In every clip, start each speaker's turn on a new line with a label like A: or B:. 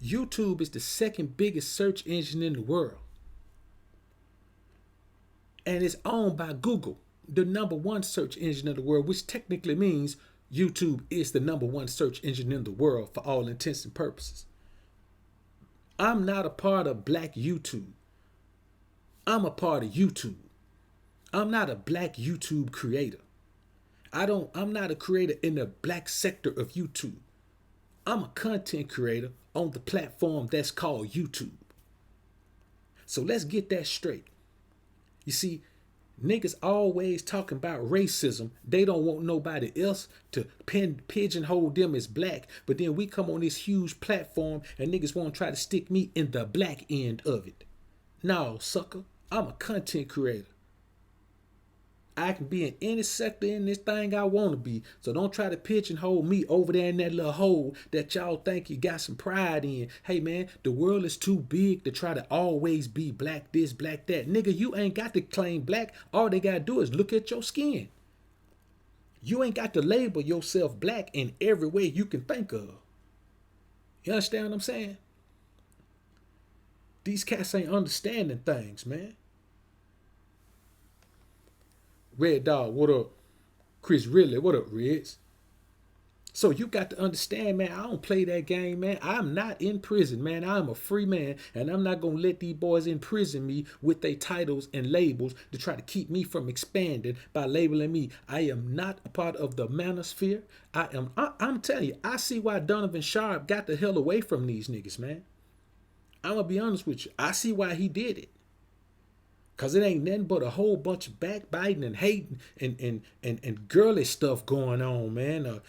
A: YouTube is the second biggest search engine in the world. And it's owned by Google, the number one search engine in the world, which technically means YouTube is the number one search engine in the world for all intents and purposes. I'm not a part of Black YouTube. I'm a part of YouTube. I'm not a Black YouTube creator. I'm not a creator in the Black sector of YouTube. I'm a content creator on the platform that's called YouTube. So let's get that straight. You see, niggas always talking about racism. They don't want nobody else to pigeonhole them as black. But then we come on this huge platform and niggas want to try to stick me in the black end of it. No, sucker. I'm a content creator. I can be in any sector in this thing I want to be. So don't try to pigeonhole me over there in that little hole that y'all think you got some pride in. Hey, man, the world is too big to try to always be black this, black that. Nigga, you ain't got to claim black. All they got to do is look at your skin. You ain't got to label yourself black in every way you can think of. You understand what I'm saying? These cats ain't understanding things, man. Red Dog, what up? Chris Ridley, what up, Reds? So you got to understand, man, I don't play that game, man. I'm not in prison, man. I'm a free man, and I'm not going to let these boys imprison me with their titles and labels to try to keep me from expanding by labeling me. I am not a part of the manosphere. I'm telling you, I see why Donovan Sharp got the hell away from these niggas, man. I'm going to be honest with you. I see why he did it. Cause it ain't nothing but a whole bunch of backbiting and hating and girly stuff going on, man.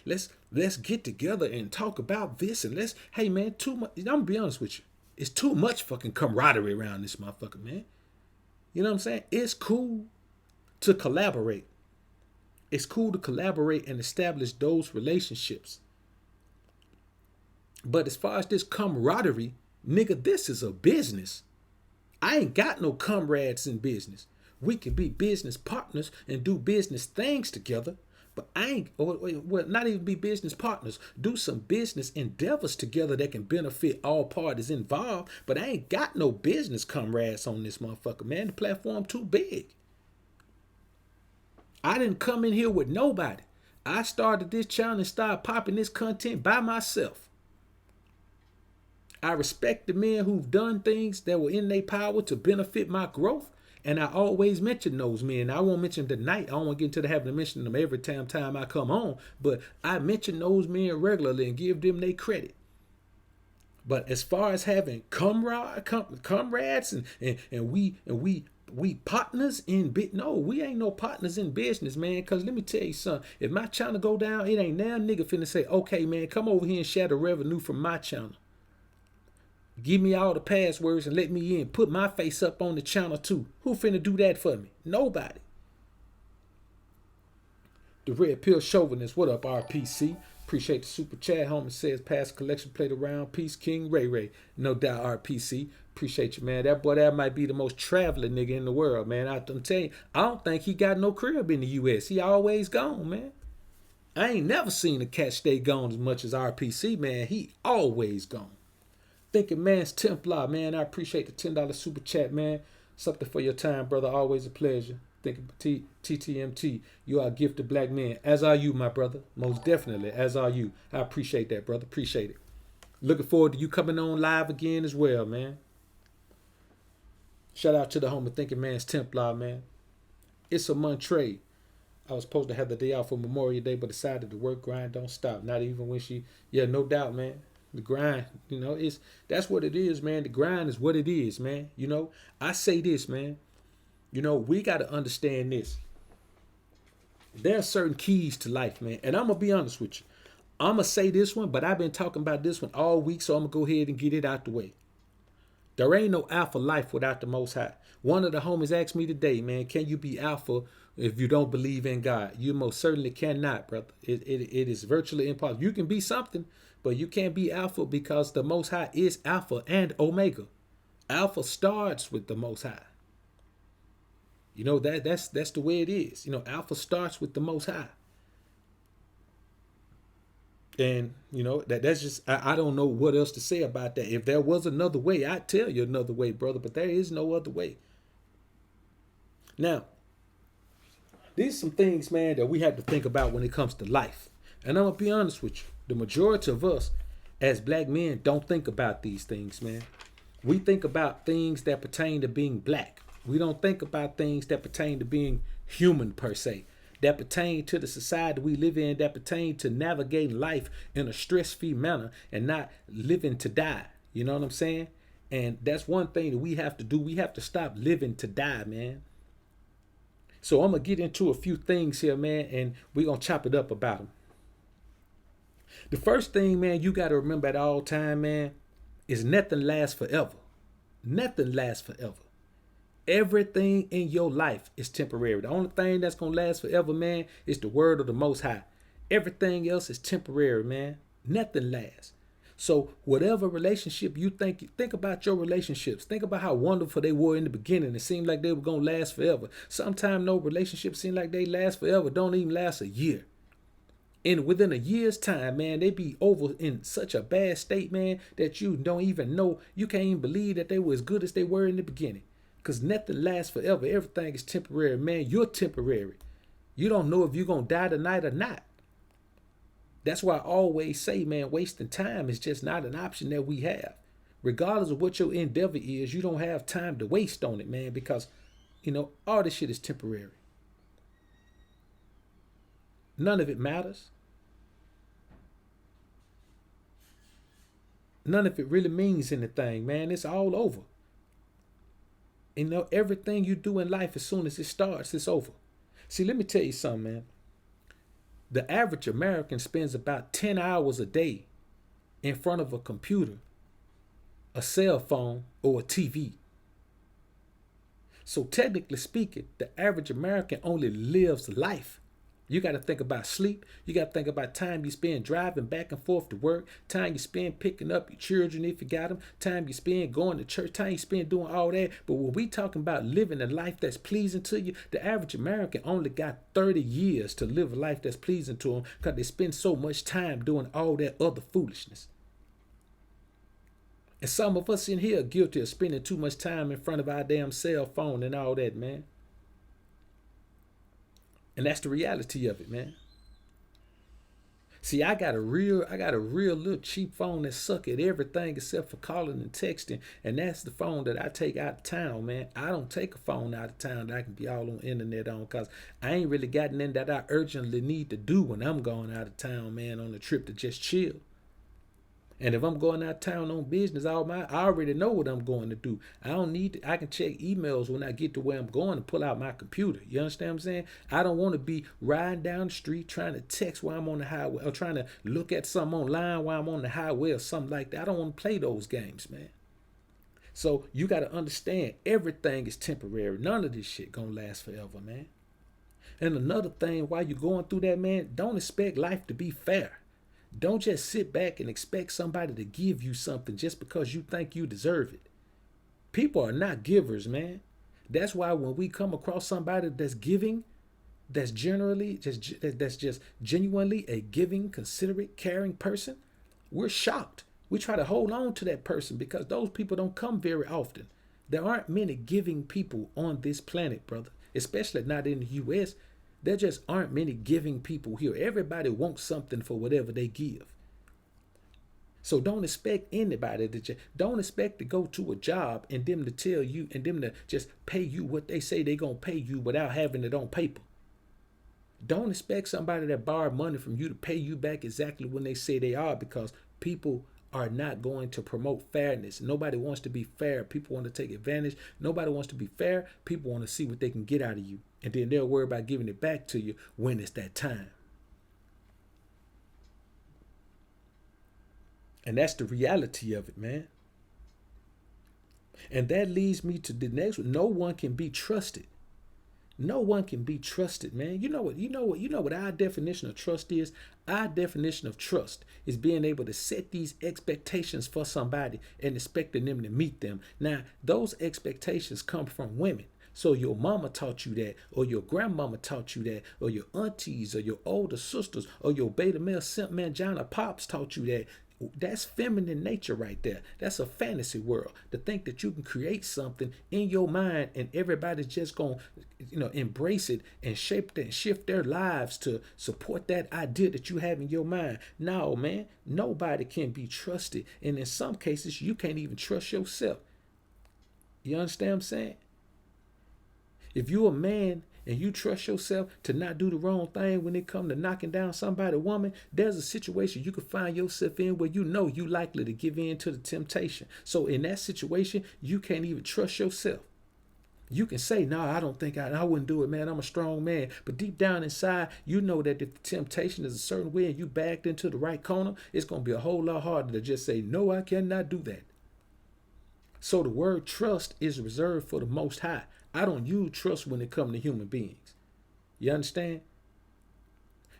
A: Let's get together and talk about this and hey man, too much. I'm gonna be honest with you, it's too much fucking camaraderie around this motherfucker, man. You know what I'm saying? It's cool to collaborate. It's cool to collaborate and establish those relationships. But as far as this camaraderie, nigga, this is a business. I ain't got no comrades in business. We can be business partners and do business things together, but not even be business partners. Do some business endeavors together that can benefit all parties involved, but I ain't got no business comrades on this motherfucker, man. The platform too big. I didn't come in here with nobody. I started this channel and started popping this content by myself. I respect the men who've done things that were in their power to benefit my growth. And I always mention those men. I won't mention them tonight. I don't want to get into the habit of mentioning them every time I come on. But I mention those men regularly and give them their credit. But as far as having comrades and we partners in bit, no, we ain't no partners in business, man. Cause let me tell you something. If my channel go down, it ain't now nigga finna say, okay, man, come over here and share the revenue from my channel. Give me all the passwords and let me in. Put my face up on the channel too. Who finna do that for me? Nobody. The Red Pill Chauvinist. What up, RPC? Appreciate the super chat. Homie says, past collection played around. Peace, King Ray Ray. No doubt, RPC. Appreciate you, man. That boy, that might be the most traveling nigga in the world, man. I'm telling you, I don't think he got no crib in the U.S. He always gone, man. I ain't never seen a cat stay gone as much as RPC, man. He always gone. Thinking Man's Templar, man. I appreciate the $10 super chat, man. Something for your time, brother. Always a pleasure. Thinking TTMT. You are a gifted black man. As are you, my brother. Most definitely. As are you. I appreciate that, brother. Appreciate it. Looking forward to you coming on live again as well, man. Shout out to the homie Thinking Man's Templar, man. It's a Montre. I was supposed to have the day off for Memorial Day, but decided the work grind don't stop. Not even when yeah, no doubt, man. The grind, that's what it is, man. The grind is what it is, man. I say this, man. We got to understand this. There are certain keys to life, man. And I'm going to be honest with you. I'm going to say this one, but I've been talking about this one all week, so I'm going to go ahead and get it out the way. There ain't no alpha life without the Most High. One of the homies asked me today, man, can you be alpha if you don't believe in God? You most certainly cannot, brother. It is virtually impossible. You can be something, but you can't be alpha because the Most High is alpha and omega. Alpha starts with the Most High. That's the way it is. Alpha starts with the Most High. And that's just I don't know what else to say about that. If there was another way, I'd tell you another way, brother, but there is no other way. Now, these are some things, man, that we have to think about when it comes to life. And I'm gonna be honest with you. The majority of us as black men don't think about these things, man. We think about things that pertain to being black. We don't think about things that pertain to being human per se, that pertain to the society we live in, that pertain to navigating life in a stress-free manner and not living to die. You know what I'm saying? And that's one thing that we have to do. We have to stop living to die, man. So I'm going to get into a few things here, man, and we're going to chop it up about them. The first thing, man, you got to remember at all time, man, is nothing lasts forever. Nothing lasts forever. Everything in your life is temporary. The only thing that's going to last forever, man, is the word of the Most High. Everything else is temporary, man. Nothing lasts. So whatever relationship you think about your relationships. Think about how wonderful they were in the beginning. It seemed like they were going to last forever. Sometimes no relationships seem like they last forever. Don't even last a year. And within a year's time, man, they be over in such a bad state, man, that you don't even know. You can't even believe that they were as good as they were in the beginning. Because nothing lasts forever. Everything is temporary, man. You're temporary. You don't know if you're going to die tonight or not. That's why I always say, man, wasting time is just not an option that we have. Regardless of what your endeavor is, you don't have time to waste on it, man, because, all this shit is temporary. None of it matters. None of it really means anything, man. It's all over. Everything you do in life, as soon as it starts, it's over. See, let me tell you something, man. The average American spends about 10 hours a day in front of a computer, a cell phone, or a TV. So technically speaking, the average American only lives life. You got to think about sleep. You got to think about time you spend driving back and forth to work, time you spend picking up your children if you got them, time you spend going to church, time you spend doing all that. But when we talking about living a life that's pleasing to you, the average American only got 30 years to live a life that's pleasing to them because they spend so much time doing all that other foolishness. And some of us in here are guilty of spending too much time in front of our damn cell phone and all that, man. And that's the reality of it, man. See, I got a real little cheap phone that suck at everything except for calling and texting. And that's the phone that I take out of town, man. I don't take a phone out of town that I can be all on the internet on, because I ain't really gotten in that I urgently need to do when I'm going out of town, man, on a trip to just chill. And if I'm going out of town on business, I already know what I'm going to do. I don't need to, I can check emails when I get to where I'm going and pull out my computer. You understand what I'm saying? I don't want to be riding down the street trying to text while I'm on the highway or trying to look at something online while I'm on the highway or something like that. I don't want to play those games, man. So you got to understand, everything is temporary. None of this shit gonna last forever, man. And another thing, while you're going through that, man, don't expect life to be fair. Don't just sit back and expect somebody to give you something just because you think you deserve it. People are not givers, man. That's why when we come across somebody that's giving, that's just genuinely a giving, considerate, caring person, we're shocked. We try to hold on to that person because those people don't come very often. There aren't many giving people on this planet, brother, especially not in the U.S. There just aren't many giving people here. Everybody wants something for whatever they give. So don't expect anybody don't expect to go to a job and them to tell you and them to just pay you what they say they're going to pay you without having it on paper. Don't expect somebody that borrowed money from you to pay you back exactly when they say they are, because people are not going to promote fairness. Nobody wants to be fair. People want to take advantage. Nobody wants to be fair. People want to see what they can get out of you. And then they'll worry about giving it back to you when it's that time. And that's the reality of it, man. And that leads me to the next one. No one can be trusted. No one can be trusted, man. You know what our definition of trust is? Our definition of trust is being able to set these expectations for somebody and expecting them to meet them. Now, those expectations come from women. So your mama taught you that, or your grandmama taught you that, or your aunties, or your older sisters, or your beta male simp mangina pops taught you that. That's feminine nature right there. That's a fantasy world. To think that you can create something in your mind and everybody's just gonna, embrace it and shape that and shift their lives to support that idea that you have in your mind. No, man, nobody can be trusted. And in some cases, you can't even trust yourself. You understand what I'm saying? If you're a man and you trust yourself to not do the wrong thing when it comes to knocking down somebody's woman, there's a situation you could find yourself in where you know you likely to give in to the temptation. So in that situation, you can't even trust yourself. You can say, no, I don't think I wouldn't do it, man. I'm a strong man. But deep down inside, you know that if the temptation is a certain way and you backed into the right corner, it's going to be a whole lot harder to just say, no, I cannot do that. So the word trust is reserved for the Most High. I don't use trust when it comes to human beings. You understand?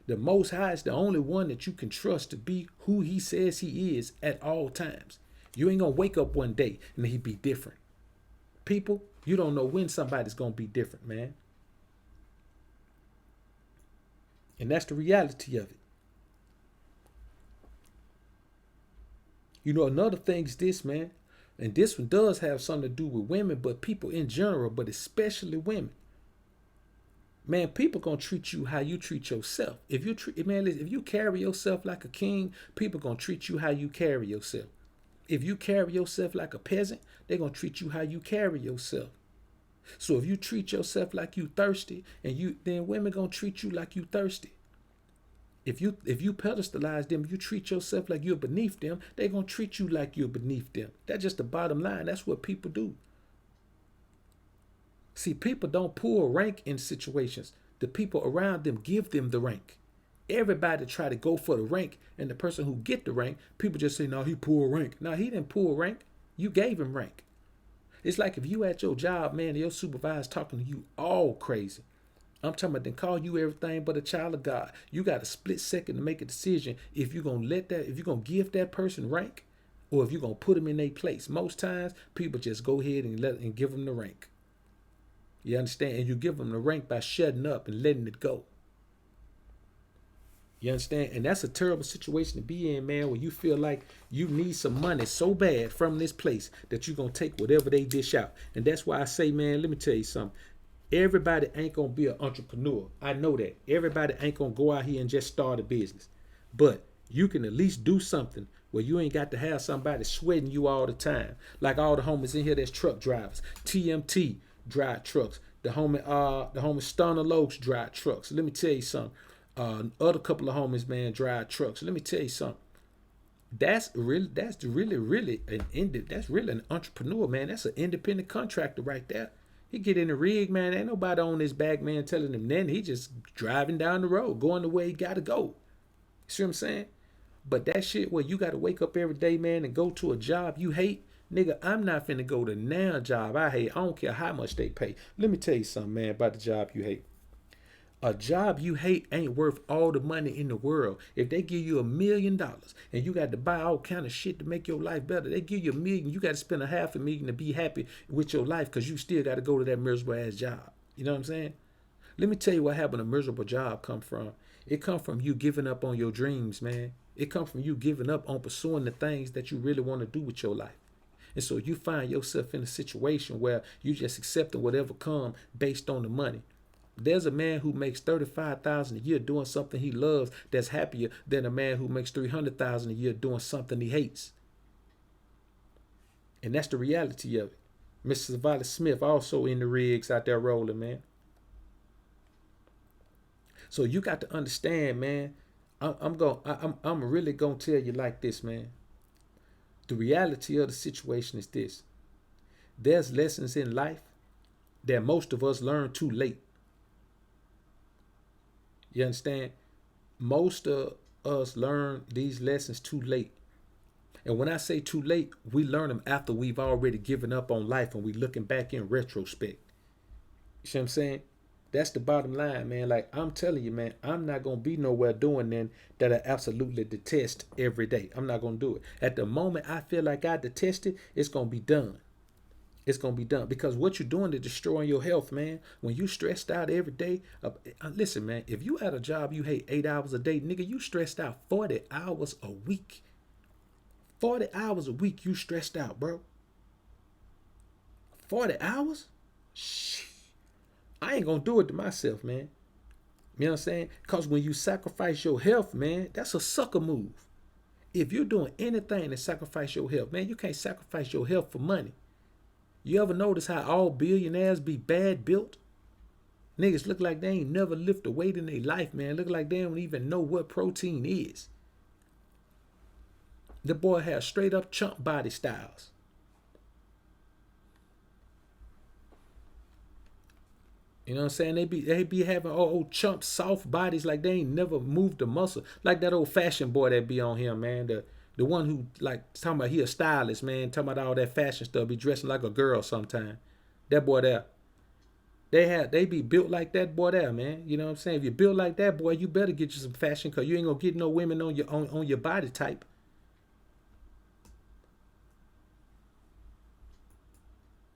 A: The Most High is the only one that you can trust to be who he says he is at all times. You ain't going to wake up one day and he be different. People, you don't know when somebody's going to be different, man. And that's the reality of it. Another thing is this, man. And this one does have something to do with women, but people in general, but especially women. Man, people gonna treat you how you treat yourself. If you carry yourself like a king, people gonna treat you how you carry yourself. If you carry yourself like a peasant, they're gonna treat you how you carry yourself. So if you treat yourself like you thirsty, then women gonna treat you like you thirsty. If you pedestalize them, you treat yourself like you're beneath them, they're going to treat you like you're beneath them. That's just the bottom line. That's what people do. See, people don't pull rank in situations. The people around them give them the rank. Everybody try to go for the rank, and the person who get the rank, people just say, no, he pulled rank. No, he didn't pull rank. You gave him rank. It's like if you at your job, man, and your supervisor's talking to you all crazy. I'm talking about they call you everything but a child of God. You got a split second to make a decision if you're going to give that person rank or if you're going to put them in their place. Most times, people just go ahead and give them the rank. You understand? And you give them the rank by shutting up and letting it go. You understand? And that's a terrible situation to be in, man, where you feel like you need some money so bad from this place that you're going to take whatever they dish out. And that's why I say, man, let me tell you something. Everybody ain't going to be an entrepreneur. I know that. Everybody ain't going to go out here and just start a business. But you can at least do something where you ain't got to have somebody sweating you all the time. Like all the homies in here that's truck drivers. TMT drive trucks. The homie Stoner Lokes drive trucks. Let me tell you something. Other couple of homies, man, drive trucks. Let me tell you something. That's really an entrepreneur, man. That's an independent contractor right there. He get in the rig, man. Ain't nobody on his back, man, telling him nothing. He just driving down the road, going the way he got to go. You see what I'm saying? But that shit where you got to wake up every day, man, and go to a job you hate, nigga, I'm not finna go to now job I hate. I don't care how much they pay. Let me tell you something, man, about the job you hate. A job you hate ain't worth all the money in the world. If they give you $1 million and you got to buy all kind of shit to make your life better, they give you $1 million, you got to spend $500,000 to be happy with your life because you still got to go to that miserable ass job. You know what I'm saying? Let me tell you what happened a miserable job come from. It come from you giving up on your dreams, man. It come from you giving up on pursuing the things that you really want to do with your life. And so you find yourself in a situation where you just accepting whatever come based on the money. There's a man who makes $35,000 a year doing something he loves that's happier than a man who makes $300,000 a year doing something he hates. And that's the reality of it. Mrs. Violet Smith also in the rigs out there rolling, man. So you got to understand, man. I'm really gonna tell you like this, man. The reality of the situation is this. There's lessons in life that most of us learn too late. You understand? Most of us learn these lessons too late. And when I say too late, we learn them after we've already given up on life and we looking back in retrospect. You see what I'm saying? That's the bottom line, man. Like I'm telling you, man, I'm not going to be nowhere doing then that I absolutely detest every day. I'm not going to do it. At the moment I feel like I detest it, it's going to be done. It's gonna be done because what you're doing is destroying your health, man. When you stressed out every day, listen, man. If you at a job you hate 8 hours a day, nigga, you stressed out 40 hours a week. 40 hours a week, you stressed out, bro. 40 hours? Shit. I ain't gonna do it to myself, man. You know what I'm saying? Because when you sacrifice your health, man, that's a sucker move. If you're doing anything to sacrifice your health, man, you can't sacrifice your health for money. You ever notice how all billionaires be bad built? Niggas look like they ain't never lift a weight in their life, man. Look like they don't even know what protein is. The boy has straight up chump body styles. You know what I'm saying? They be having old chump soft bodies like they ain't never moved a muscle. Like that old fashion boy that be on here, man. The one who like talking about he a stylist, man, talking about all that fashion stuff, be dressing like a girl sometime. That boy there. They be built like that boy there, man. You know what I'm saying? If you built like that, boy, you better get you some fashion because you ain't gonna get no women on your body type.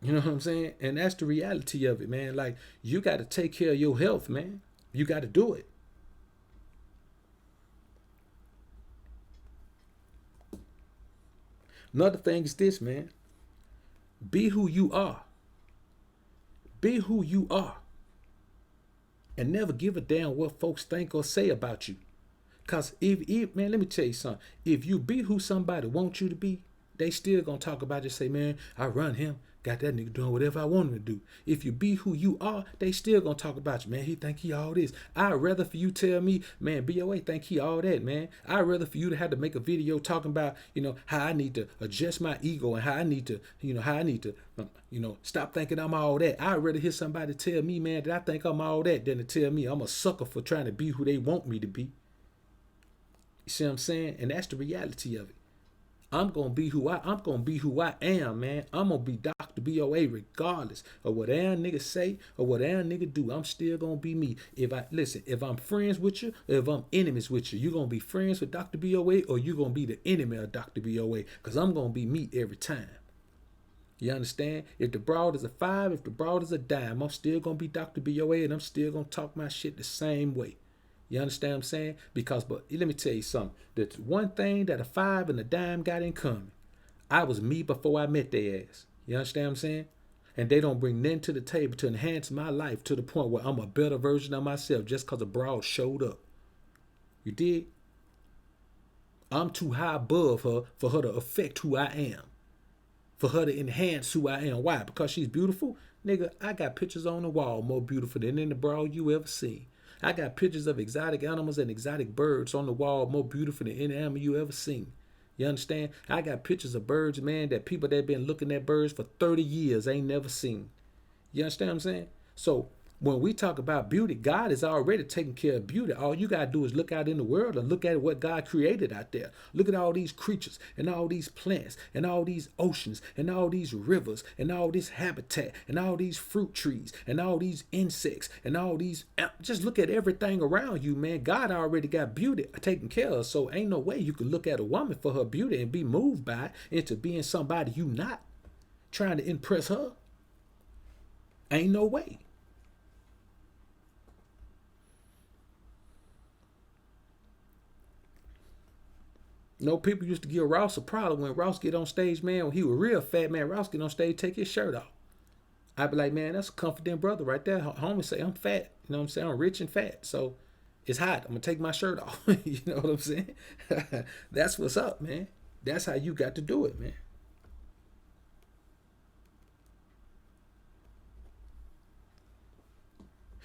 A: You know what I'm saying? And that's the reality of it, man. Like, you got to take care of your health, man. You got to do it. Another thing is this, man. Be who you are. Be who you are. And never give a damn what folks think or say about you. Because, man, let me tell you something. If you be who somebody wants you to be, they still going to talk about you, say, man, I run him. Got that nigga doing whatever I want him to do. If you be who you are, they still gonna talk about you, man. He think he all this. I'd rather for you tell me, man, BoA think he all that, man. I'd rather for you to have to make a video talking about, how I need to adjust my ego and how I need to, stop thinking I'm all that. I'd rather hear somebody tell me, man, that I think I'm all that than to tell me I'm a sucker for trying to be who they want me to be. You see what I'm saying? And that's the reality of it. I'm gonna be who I am, man. I'm gonna be Dr. BoA regardless of what damn nigga say or what damn nigga do. I'm still gonna be me. If I'm friends with you, or if I'm enemies with you, you gonna be friends with Dr. BoA or you gonna be the enemy of Dr. BoA. Cause I'm gonna be me every time. You understand? If the broad is a 5, if the broad is a dime, I'm still gonna be Dr. BoA and I'm still gonna talk my shit the same way. You understand what I'm saying? Because, but let me tell you something. That's one thing that a 5 and a dime got in common. I was me before I met their ass. You understand what I'm saying? And they don't bring nothing to the table to enhance my life to the point where I'm a better version of myself just because a broad showed up. You dig? I'm too high above her for her to affect who I am. For her to enhance who I am. Why? Because she's beautiful? Nigga, I got pictures on the wall more beautiful than any broad you ever seen. I got pictures of exotic animals and exotic birds on the wall more beautiful than any animal you ever seen. You understand? I got pictures of birds, man, that people that been looking at birds for 30 years ain't never seen. You understand what I'm saying? So when we talk about beauty, God is already taking care of beauty. All you got to do is look out in the world and look at what God created out there. Look at all these creatures and all these plants and all these oceans and all these rivers and all this habitat and all these fruit trees and all these insects and all these. Just look at everything around you, man. God already got beauty taken care of. So ain't no way you can look at a woman for her beauty and be moved by it into being somebody you not trying to impress her. Ain't no way. People used to give Ross a problem when Ross get on stage, man. When he was real fat, man, Ross get on stage, take his shirt off. I'd be like, man, that's a confident brother right there. Homie say, I'm fat. You know what I'm saying? I'm rich and fat. So it's hot. I'm going to take my shirt off. You know what I'm saying? That's what's up, man. That's how you got to do it, man.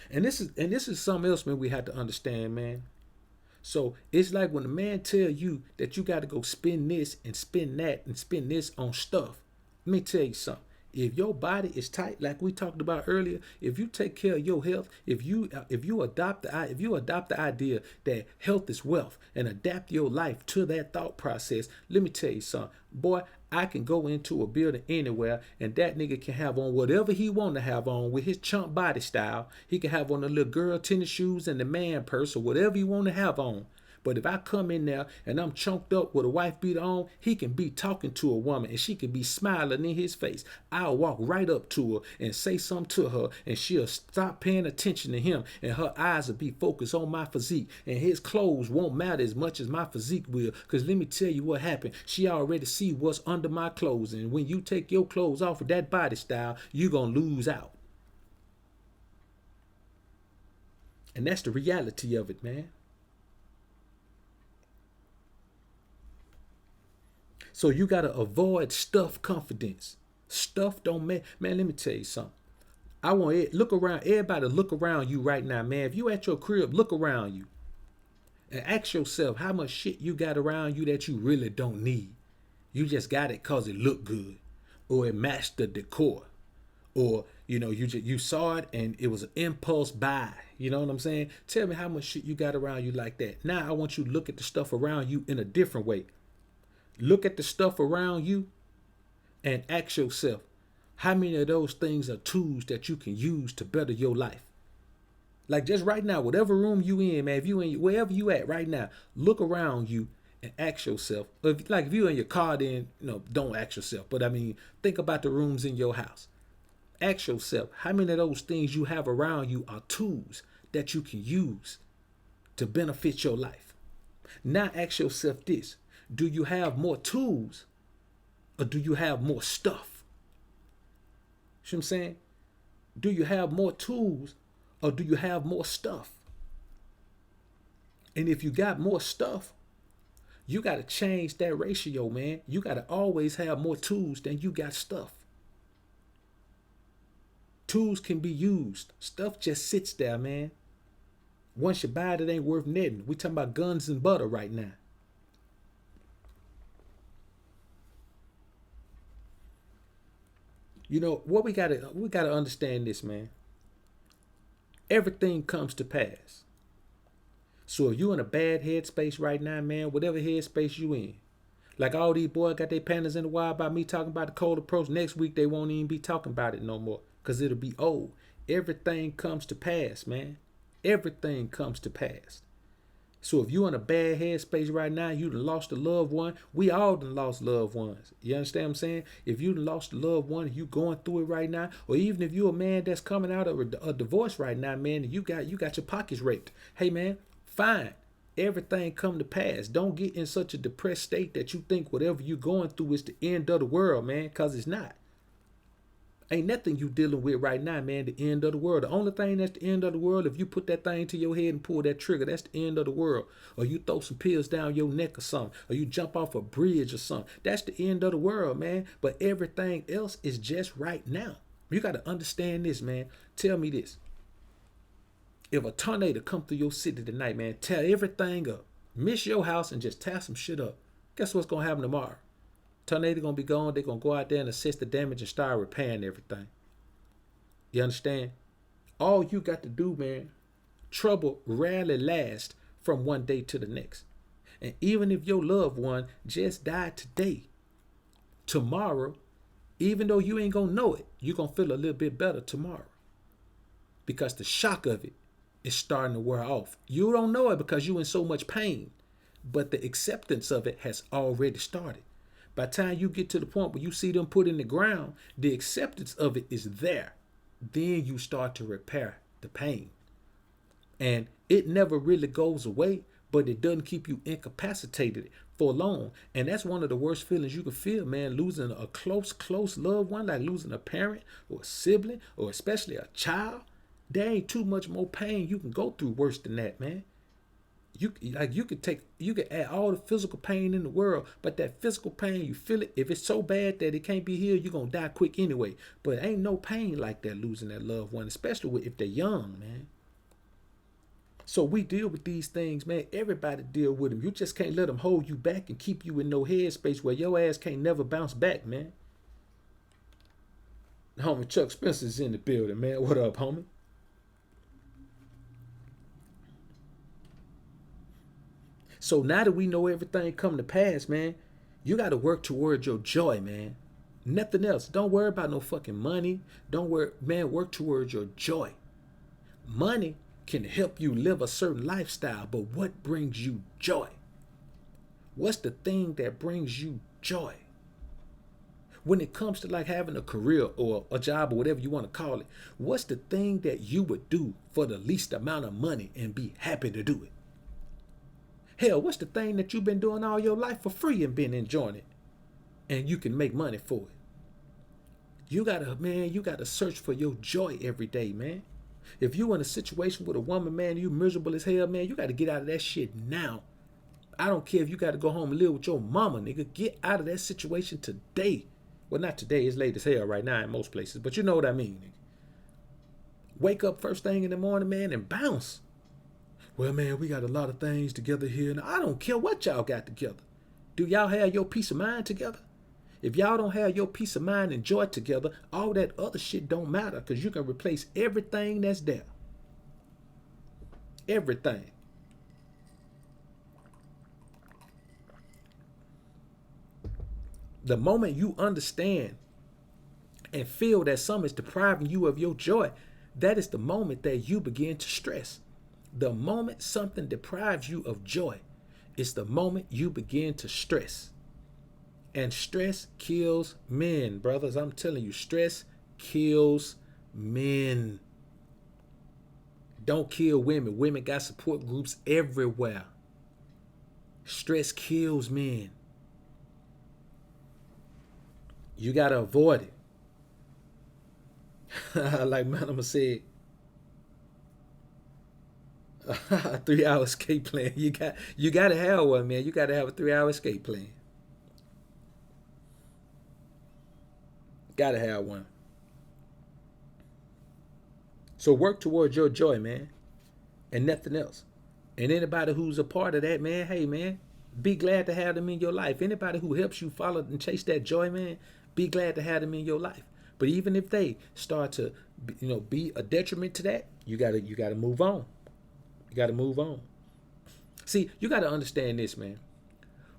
A: And this is something else, man, we have to understand, man. So it's like when a man tell you that you got to go spend this and spend that and spend this on stuff. Let me tell you something. If your body is tight, like we talked about earlier, if you take care of your health, if you adopt the idea that health is wealth and adapt your life to that thought process, let me tell you something, boy. I can go into a building anywhere and that nigga can have on whatever he want to have on with his chump body style. He can have on the little girl tennis shoes and the man purse or whatever he want to have on. But if I come in there and I'm chunked up with a wife beater on, he can be talking to a woman and she can be smiling in his face. I'll walk right up to her and say something to her, and she'll stop paying attention to him, and her eyes will be focused on my physique, and his clothes won't matter as much as my physique will. Because let me tell you what happened. She already see what's under my clothes, and when you take your clothes off of that body style, you're going to lose out. And that's the reality of it, man. So you got to avoid stuff confidence. Stuff don't make, man, let me tell you something. I want look around, everybody look around you right now, man. If you at your crib, look around you and ask yourself how much shit you got around you that you really don't need. You just got it cause it looked good, or it matched the decor, or you saw it and it was an impulse buy. You know what I'm saying? Tell me how much shit you got around you like that. Now I want you to look at the stuff around you in a different way. Look at the stuff around you and ask yourself, how many of those things are tools that you can use to better your life? Like just right now, whatever room you in, man, if you in wherever you at right now, look around you and ask yourself. If you in your car, then don't ask yourself. But I mean, think about the rooms in your house. Ask yourself, how many of those things you have around you are tools that you can use to benefit your life? Now ask yourself this. Do you have more tools or do you have more stuff? See what I'm saying? Do you have more tools or do you have more stuff? And if you got more stuff, you got to change that ratio, man. You got to always have more tools than you got stuff. Tools can be used. Stuff just sits there, man. Once you buy it, it ain't worth nothing. We talking about guns and butter right now. What we gotta understand this, man. Everything comes to pass. So if you in a bad headspace right now, man, whatever headspace you in, like all these boys got their panties in the wire about me talking about the cold approach. Next week they won't even be talking about it no more because it'll be old. Everything comes to pass, man. Everything comes to pass. So if you in a bad headspace right now, you done lost a loved one. We all done lost loved ones. You understand what I'm saying? If you done lost a loved one, you going through it right now, or even if you're a man that's coming out of a divorce right now, man, and you got your pockets raped. Hey, man, fine. Everything come to pass. Don't get in such a depressed state that you think whatever you're going through is the end of the world, man, because it's not. Ain't nothing you dealing with right now, man, the end of the world. The only thing that's the end of the world, if you put that thing to your head and pull that trigger, that's the end of the world. Or you throw some pills down your neck or something. Or you jump off a bridge or something. That's the end of the world, man. But everything else is just right now. You got to understand this, man. Tell me this. If a tornado come through your city tonight, man, tear everything up. Miss your house and just tear some shit up. Guess what's going to happen tomorrow? Tornado gonna be gone. They're gonna go out there and assess the damage and start repairing everything. You understand? All you got to do, man, trouble rarely lasts from one day to the next. And even if your loved one just died today, tomorrow, even though you ain't gonna know it, you're gonna feel a little bit better tomorrow. Because the shock of it is starting to wear off. You don't know it because you're in so much pain, but the acceptance of it has already started. By the time you get to the point where you see them put in the ground, the acceptance of it is there. Then you start to repair the pain. And it never really goes away, but it doesn't keep you incapacitated for long. And that's one of the worst feelings you can feel, man, losing a close loved one, like losing a parent or a sibling, or especially a child. There ain't too much more pain you can go through worse than that, man. You could add all the physical pain in the world, but that physical pain, you feel it. If it's so bad that it can't be healed, you're going to die quick anyway. But ain't no pain like that losing that loved one, especially if they're young, man. So we deal with these things, man. Everybody deal with them. You just can't let them hold you back and keep you in no headspace where your ass can't never bounce back, man. Homie Chuck Spencer's in the building, man. What up, homie? So now that we know everything come to pass, man, you got to work towards your joy, man. Nothing else. Don't worry about no fucking money. Don't worry, man, work towards your joy. Money can help you live a certain lifestyle, but what brings you joy? What's the thing that brings you joy? When it comes to like having a career or a job or whatever you want to call it, what's the thing that you would do for the least amount of money and be happy to do it? Hell, what's the thing that you've been doing all your life for free and been enjoying it and you can make money for it? You gotta search for your joy every day, man. If you in a situation with a woman, man, you miserable as hell, man, you gotta get out of that shit now. I don't care if you gotta go home and live with your mama, nigga. Get out of that situation today. Well, not today. It's late as hell right now in most places, but you know what I mean, nigga. Wake up first thing in the morning, man, and bounce. Well, man, we got a lot of things together here. Now, I don't care what y'all got together. Do y'all have your peace of mind together? If y'all don't have your peace of mind and joy together, all that other shit don't matter because you can replace everything that's there. Everything. The moment you understand and feel that something is depriving you of your joy, that is the moment that you begin to stress. The moment something deprives you of joy, it's the moment you begin to stress. And stress kills men, brothers. I'm telling you, stress kills men. Don't kill women. Women got support groups everywhere. Stress kills men. You got to avoid it. Like Manama said, 3-hour escape plan. You got to have one, man. You got to have a 3-hour escape plan. Got to have one. So work towards your joy, man, and nothing else. And anybody who's a part of that, man, hey, man, be glad to have them in your life. Anybody who helps you follow and chase that joy, man, be glad to have them in your life. But even if they start to, be a detriment to that, you gotta move on. You gotta move on. See, you gotta understand this, man.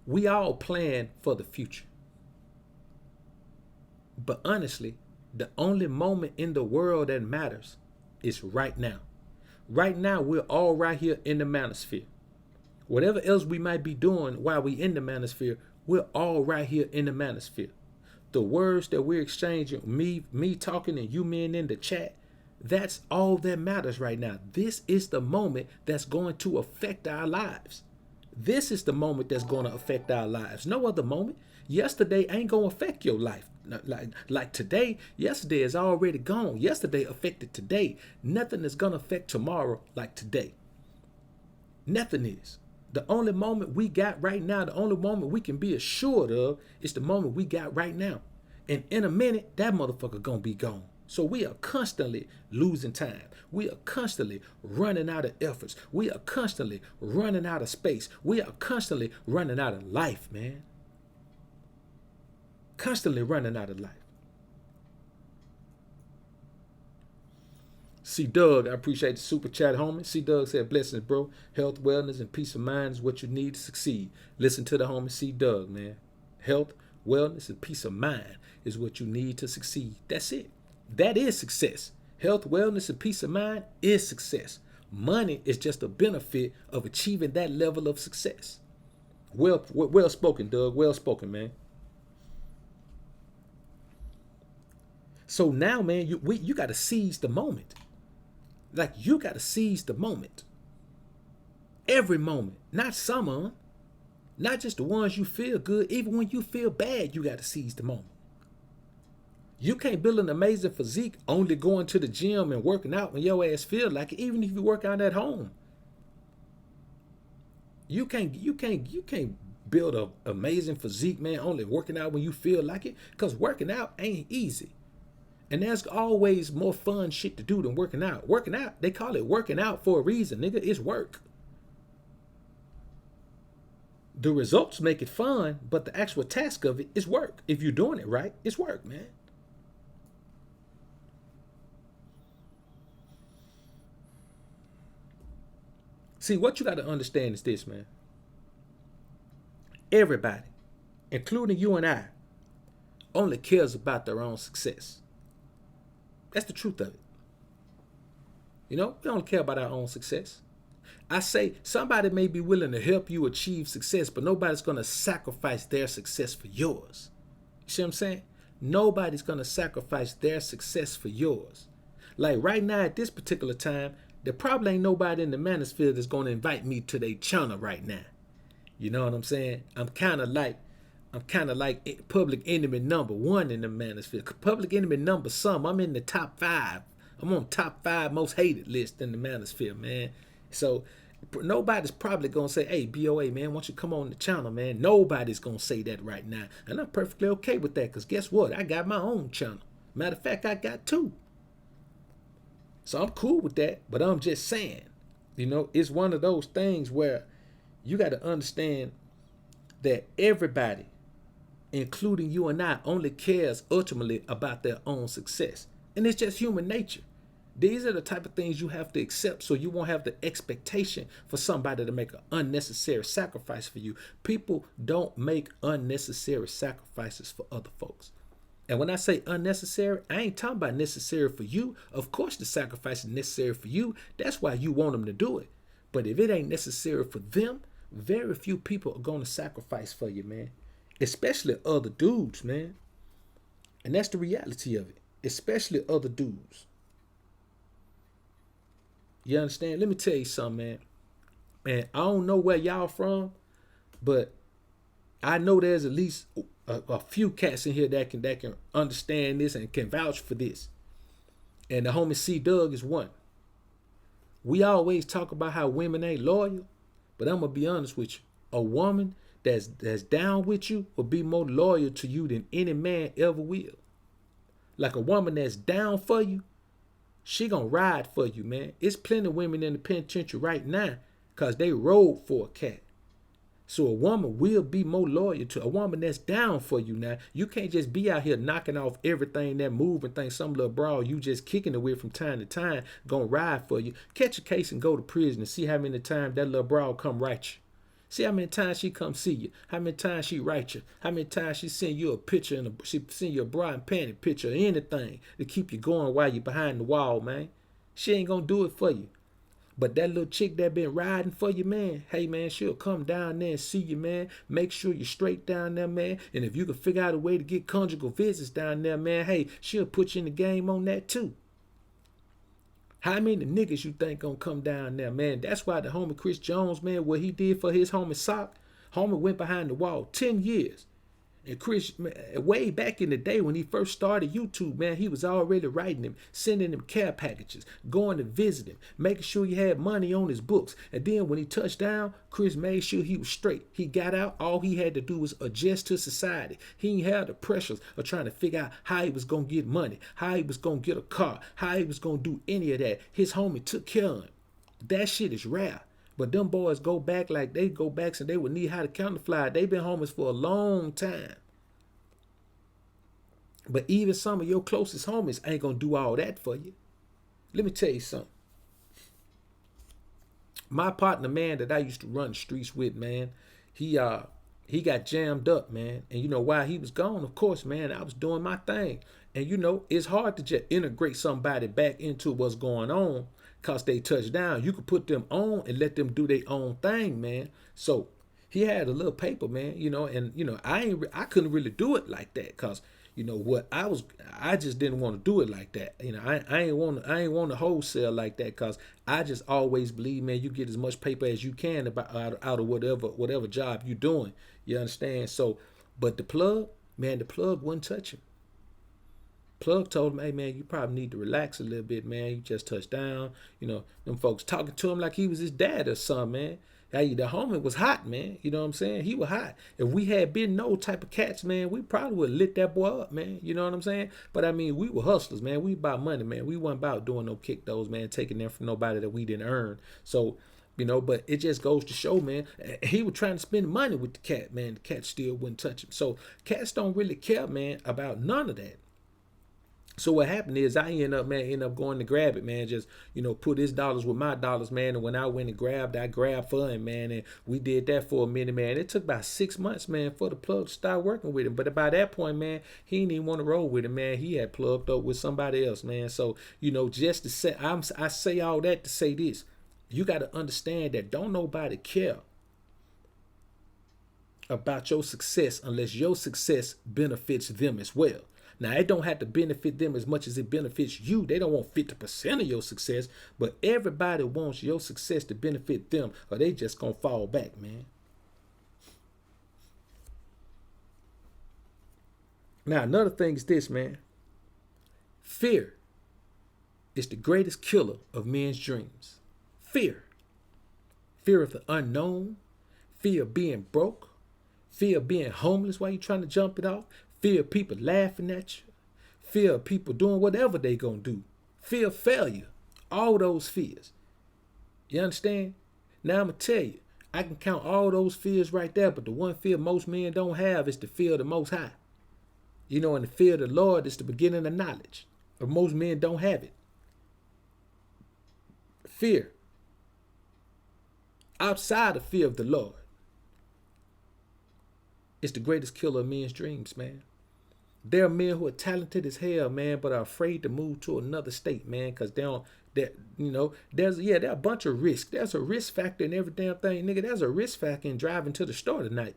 A: We all plan for the future. But honestly, the only moment in the world that matters is right now. Right now, we're all right here in the manosphere. Whatever else we might be doing while we in the manosphere, we're all right here in the manosphere. The words that we're exchanging, me talking and you men in the chat, that's all that matters right now. This is the moment that's going to affect our lives. This is the moment that's going to affect our lives. No other moment. Yesterday ain't going to affect your life. Like today, yesterday is already gone. Yesterday affected today. Nothing is going to affect tomorrow like today. Nothing is. The only moment we got right now, the only moment we can be assured of is the moment we got right now. And in a minute, that motherfucker gonna be gone. So we are constantly losing time. We are constantly running out of efforts. We are constantly running out of space. We are constantly running out of life, man. Constantly running out of life. C. Doug, I appreciate the super chat, homie. C. Doug said, blessings, bro. Health, wellness, and peace of mind is what you need to succeed. Listen to the homie C. Doug, man. Health, wellness, and peace of mind is what you need to succeed. That's it. That is success. Health, wellness, and peace of mind is success. Money is just a benefit of achieving that level of success. Well spoken, Doug. Well spoken, man. So now, man, you got to seize the moment. Like, you got to seize the moment. Every moment. Not some of them. Not just the ones you feel good. Even when you feel bad, you got to seize the moment. You can't build an amazing physique only going to the gym and working out when your ass feel like it, even if you work out at home. You can't build an amazing physique, man, only working out when you feel like it, because working out ain't easy. And there's always more fun shit to do than working out. Working out, they call it working out for a reason, nigga. It's work. The results make it fun, but the actual task of it is work. If you're doing it right, it's work, man. See, what you got to understand is this, man. Everybody, including you and I, only cares about their own success. That's the truth of it. You know, we don't care about our own success. I say somebody may be willing to help you achieve success, but nobody's going to sacrifice their success for yours. You see what I'm saying? Nobody's going to sacrifice their success for yours. Like right now at this particular time, there probably ain't nobody in the manosphere that's going to invite me to their channel right now. You know what I'm saying? I'm kind of like public enemy number one in the manosphere. Public enemy number some. I'm in the top 5. I'm on top 5 most hated list in the manosphere, man. So nobody's probably gonna say, "Hey, BoA, man, why don't you come on the channel, man?" Nobody's gonna say that right now, and I'm perfectly okay with that. Cause guess what? I got my own channel. Matter of fact, I got 2. So I'm cool with that. But I'm just saying, you know, it's one of those things where you got to understand that everybody, including you and I, only cares ultimately about their own success, and it's just human nature. These are the type of things you have to accept so you won't have the expectation for somebody to make an unnecessary sacrifice for you. People don't make unnecessary sacrifices for other folks. And when I say unnecessary, I ain't talking about necessary for you. Of course the sacrifice is necessary for you. That's why you want them to do it. But if it ain't necessary for them, very few people are going to sacrifice for you, man. Especially other dudes, man. And that's the reality of it. Especially other dudes. You understand? Let me tell you something, man. Man, I don't know where y'all from, but I know there's at least a few cats in here that can understand this and can vouch for this. And the homie C Doug is one. We always talk about how women ain't loyal, but I'm gonna be honest with you. A woman that's down with you will be more loyal to you than any man ever will. Like a woman that's down for you, she gonna ride for you, man. It's plenty of women in the penitentiary right now because they rode for a cat. So a woman will be more loyal to a woman that's down for you now. You can't just be out here knocking off everything that move and think some little broad you just kicking it with from time to time gonna ride for you. Catch a case and go to prison and see how many times that little broad come write you. See how many times she come see you. How many times she write you. How many times she send you a picture and she send you a bra and panty picture or anything to keep you going while you behind the wall, man. She ain't gonna do it for you. But that little chick that been riding for you, man, hey, man, she'll come down there and see you, man. Make sure you're straight down there, man. And if you can figure out a way to get conjugal visits down there, man, hey, she'll put you in the game on that too. How many niggas you think gonna come down there, man? That's why the homie Chris Jones, man, what he did for his homie Sock, homie went behind the wall 10 years. And Chris, man, way back in the day when he first started YouTube, man, he was already writing him, sending him care packages, going to visit him, making sure he had money on his books. And then when he touched down, Chris made sure he was straight. He got out. All he had to do was adjust to society. He ain't had the pressures of trying to figure out how he was going to get money, how he was going to get a car, how he was going to do any of that. His homie took care of him. That shit is rare. But them boys go back like they go back so they would need how to counterfly. They've been homies for a long time. But even some of your closest homies ain't gonna do all that for you. Let me tell you something. My partner, man, that I used to run the streets with, man, he got jammed up, man. And you know why he was gone? Of course, man, I was doing my thing. And you know, it's hard to just integrate somebody back into what's going on because they touch down. You could put them on and let them do their own thing, man. So he had a little paper, man, you know, and you know, I couldn't really do it like that because you know what, I just didn't want to do it like that. You know, I ain't want to wholesale like that because I just always believe, man, you get as much paper as you can out of whatever job you're doing. You understand? So, but the plug wouldn't touch him. Plug told him, hey, man, you probably need to relax a little bit, man. You just touched down. You know, them folks talking to him like he was his dad or something, man. Hey, the homie was hot, man. You know what I'm saying? He was hot. If we had been no type of cats, man, we probably would have lit that boy up, man. You know what I'm saying? But I mean, we were hustlers, man. We about money, man. We wasn't about doing no kick those, man, taking them from nobody that we didn't earn. So, you know, but it just goes to show, man, he was trying to spend money with the cat, man. The cat still wouldn't touch him. So cats don't really care, man, about none of that. So what happened is I end up going to grab it, man. Just, put his dollars with my dollars, man. And when I went and I grabbed for him, man. And we did that for a minute, man. It took about 6 months, man, for the plug to start working with him. But by that point, man, he didn't even want to roll with him, man. He had plugged up with somebody else, man. So, just to say, I say all that to say this. You got to understand that don't nobody care about your success unless your success benefits them as well. Now, it don't have to benefit them as much as it benefits you. They don't want 50% of your success, but everybody wants your success to benefit them, or they just gonna fall back, man. Now, another thing is this, man. Fear is the greatest killer of men's dreams. Fear. Fear of the unknown. Fear of being broke. Fear of being homeless while you're trying to jump it off. Fear of people laughing at you. Fear of people doing whatever they gonna do. Fear of failure. All those fears. You understand? Now I'm gonna tell you, I can count all those fears right there, but the one fear most men don't have is the fear of the Most High. And the fear of the Lord is the beginning of knowledge. But most men don't have it. Fear. Outside of fear of the Lord, it's the greatest killer of men's dreams, man. There are men who are talented as hell, man, but are afraid to move to another state, man, because there are a bunch of risk. There's a risk factor in every damn thing, nigga. There's a risk factor in driving to the store tonight.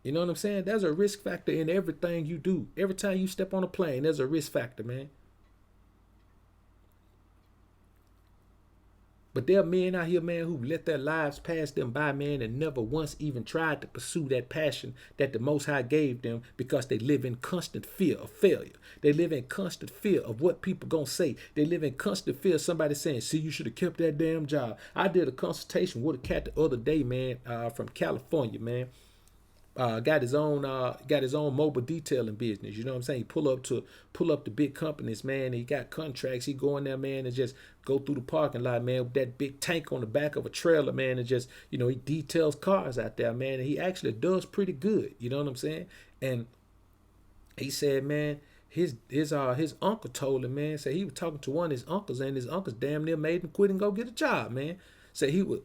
A: You know what I'm saying? There's a risk factor in everything you do. Every time you step on a plane, there's a risk factor, man. But there are men out here, man, who let their lives pass them by, man, and never once even tried to pursue that passion that the Most High gave them because they live in constant fear of failure. They live in constant fear of what people gonna say. They live in constant fear of somebody saying, see, you should have kept that damn job. I did a consultation with a cat the other day, man, from California, man. Got his own mobile detailing business. You know what I'm saying? He pull up the big companies, man. He got contracts. He go in there, man, and just go through the parking lot, man, with that big tank on the back of a trailer, man, and just, he details cars out there, man. And he actually does pretty good. You know what I'm saying? And he said, man, his uncle told him, man, said he was talking to one of his uncles, and his uncles damn near made him quit and go get a job, man. Said he was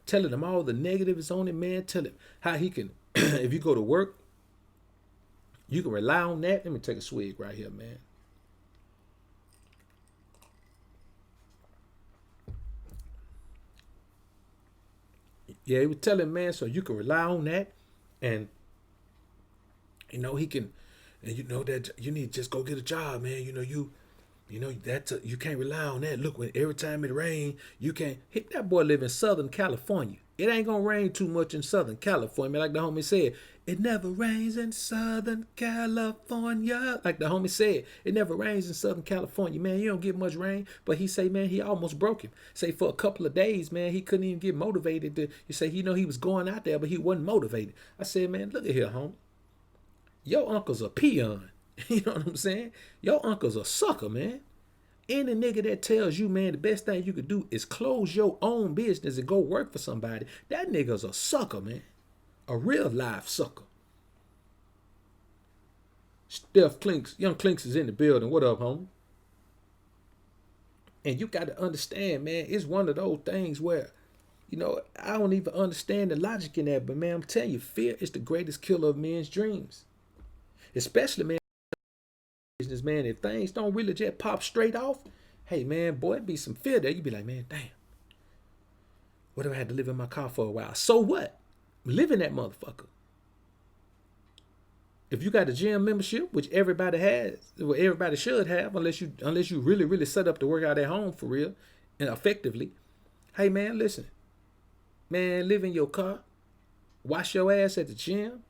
A: telling him all the negatives on him, man, telling him how he can if you go to work, you can rely on that. Let me take a swig right here, man. Yeah, he was telling, man, so you can rely on that. And, he can, and that you need to just go get a job, man. You can't rely on that. Look, when every time it rains, you can't hit that boy live in Southern California. It ain't gonna rain too much in Southern California. Like the homie said, it never rains in Southern California. Like the homie said, it never rains in Southern California. Man, you don't get much rain. But he say, man, he almost broke him. Say for a couple of days, man, he couldn't even get motivated. You say, he was going out there, but he wasn't motivated. I said, man, look at here, homie. Your uncle's a peon. You know what I'm saying? Your uncle's a sucker, man. Any nigga that tells you, man, the best thing you could do is close your own business and go work for somebody, that nigga's a sucker, man. A real life sucker. Steph Clinks, Young Clinks is in the building. What up, homie? And you got to understand, man, it's one of those things where, I don't even understand the logic in that, but, man, I'm telling you, fear is the greatest killer of men's dreams. Especially, man, business, man, if things don't really just pop straight off, hey, man, boy, it'd be some fear there. You'd be like, man, damn, what if I had to live in my car for a while? So what? Live in that motherfucker. If you got a gym membership, which everybody has, well, everybody should have, unless you really, really set up to work out at home for real and effectively. Hey, man, listen, man, live in your car, wash your ass at the gym,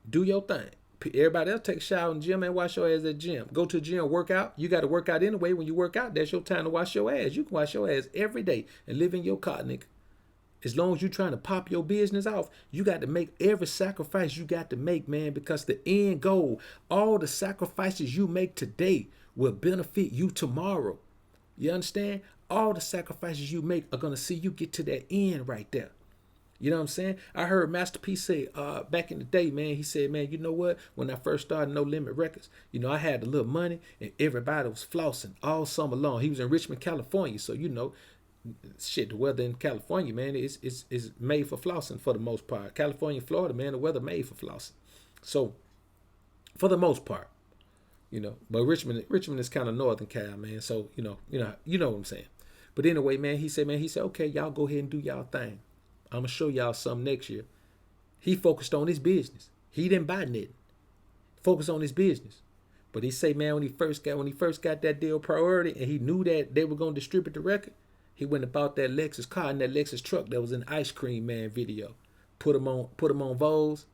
A: do your thing. Everybody else take a shower in the gym and wash your ass at the gym. Go to the gym, work out. You got to work out anyway. When you work out, that's your time to wash your ass. You can wash your ass every day and live in your car, nigga. As long as you're trying to pop your business off, you got to make every sacrifice you got to make, man, because the end goal, all the sacrifices you make today will benefit you tomorrow. You understand? All the sacrifices you make are going to see you get to that end right there. You know what I'm saying? I heard Master P say back in the day, man, he said, man, you know what? When I first started No Limit Records, I had a little money and everybody was flossing all summer long. He was in Richmond, California. So, shit, the weather in California, man, is made for flossing for the most part. California, Florida, man, the weather made for flossing. So, for the most part, but Richmond is kind of northern Cal, man. So, you know what I'm saying. But anyway, man, he said, okay, y'all go ahead and do y'all thing. I'm going to show y'all something next year. He focused on his business. He didn't buy nothing. Focused on his business. But he say, man, when he first got that deal priority and he knew that they were going to distribute the record, he went and bought that Lexus car and that Lexus truck that was in the Ice Cream Man video. Put him on Vols,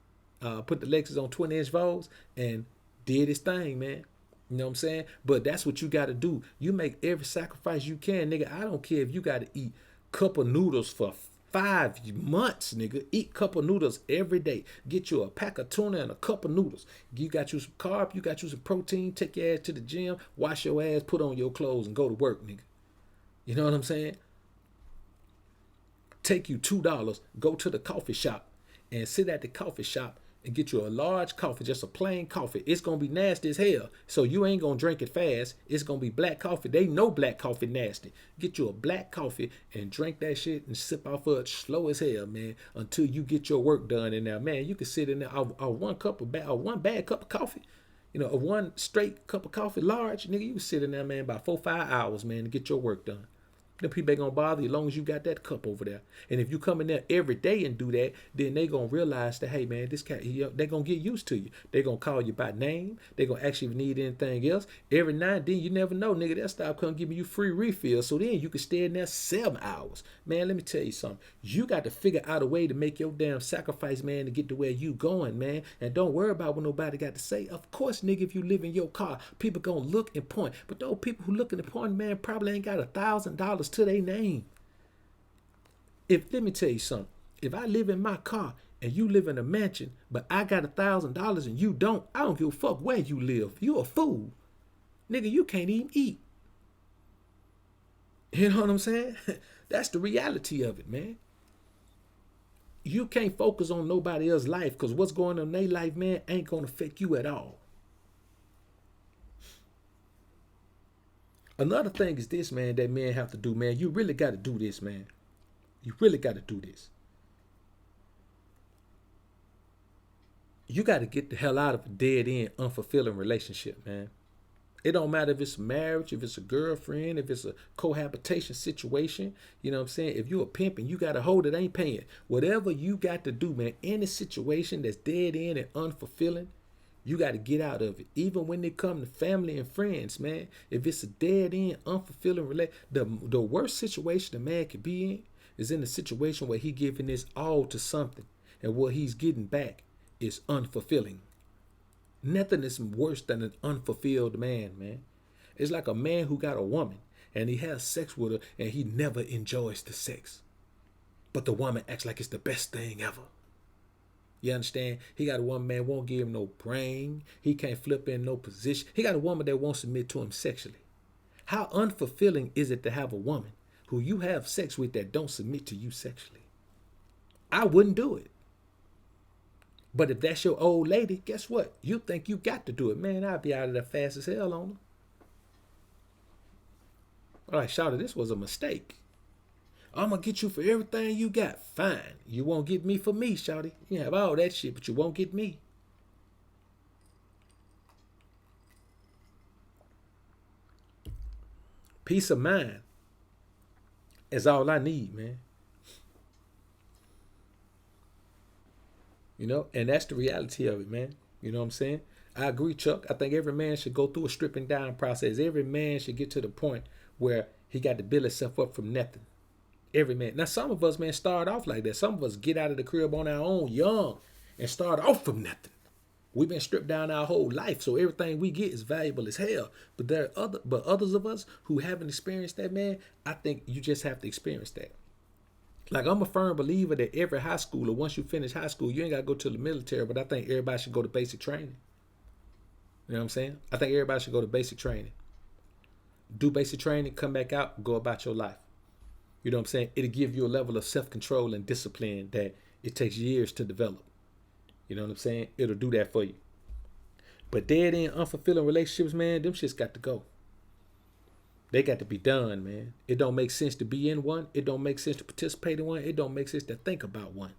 A: put the Lexus on 20-inch Vols and did his thing, man. You know what I'm saying? But that's what you got to do. You make every sacrifice you can, nigga. I don't care if you got to eat cup of noodles for 5 months, nigga. Eat cup of noodles every day. Get you a pack of tuna and a cup of noodles. You got you some carb, you got you some protein. Take your ass to the gym, wash your ass, put on your clothes, and go to work, nigga. You know what I'm saying? Take you $2, go to the coffee shop and sit at the coffee shop and get you a large coffee, just a plain coffee. It's going to be nasty as hell. So you ain't going to drink it fast. It's going to be black coffee. They know black coffee nasty. Get you a black coffee and drink that shit and sip off of it slow as hell, man, until you get your work done in there. Man, you can sit in there, one bad cup of coffee, a one straight cup of coffee, large, nigga, you can sit in there, man, about 4-5 hours, man, to get your work done. The people ain't gonna bother you as long as you got that cup over there. And if you come in there every day and do that, then they gonna realize that, hey man, this cat, they gonna get used to you. They gonna call you by name. They gonna ask you if you need anything else. Every now and then, you never know, nigga, they'll stop coming giving you free refills. So then you can stay in there 7 hours. Man, let me tell you something. You got to figure out a way to make your damn sacrifice, man, to get to where you going, man. And don't worry about what nobody got to say. Of course, nigga, if you live in your car, people gonna look and point. But those people who look and point, man, probably ain't got $1,000 to their name. Let me tell you something. If I live in my car and you live in a mansion, but I got $1,000 and you don't, I don't give a fuck where you live. You a fool. Nigga, you can't even eat. You know what I'm saying? That's the reality of it, man. You can't focus on nobody else's life because what's going on in their life, man, ain't going to affect you at all. Another thing is this, man, that men have to do, man. You really got to do this, man. You really got to do this. You got to get the hell out of a dead-end, unfulfilling relationship, man. It don't matter if it's a marriage, if it's a girlfriend, if it's a cohabitation situation. You know what I'm saying? If you're a pimp and you got a hoe that ain't paying, whatever you got to do, man, any situation that's dead-end and unfulfilling, you got to get out of it. Even when it come to family and friends, man. If it's a dead-end, unfulfilling relationship, the worst situation a man could be in is in a situation where he giving his all to something and what he's getting back is unfulfilling. Nothing is worse than an unfulfilled man. It's like a man who got a woman and he has sex with her and he never enjoys the sex. But the woman acts like it's the best thing ever. You understand? He got a woman, man, won't give him no brain. He can't flip in no position. He got a woman that won't submit to him sexually. How unfulfilling is it to have a woman who you have sex with that don't submit to you sexually? I wouldn't do it. But if that's your old lady, guess what? You think you got to do it. Man, I'd be out of there fast as hell on her. All right, shawty, this was a mistake. I'm going to get you for everything you got. Fine. You won't get me for me, shawty. You have all that shit, but you won't get me. Peace of mind is all I need, man. And that's the reality of it, man. You know what I'm saying? I agree, Chuck. I think every man should go through a stripping down process. Every man should get to the point where he got to build himself up from nothing. Every man. Now, some of us, man, start off like that. Some of us get out of the crib on our own young and start off from nothing. We've been stripped down our whole life, so everything we get is valuable as hell. But others of us who haven't experienced that, man, I think you just have to experience that. Like, I'm a firm believer that every high schooler, once you finish high school, you ain't got to go to the military, but I think everybody should go to basic training. You know what I'm saying? I think everybody should go to basic training. Do basic training, come back out, go about your life. You know what I'm saying? It'll give you a level of self-control and discipline that it takes years to develop. You know what I'm saying? It'll do that for you. But dead end, unfulfilling relationships, man, them shits got to go. They got to be done, man. It don't make sense to be in one. It don't make sense to participate in one. It don't make sense to think about one.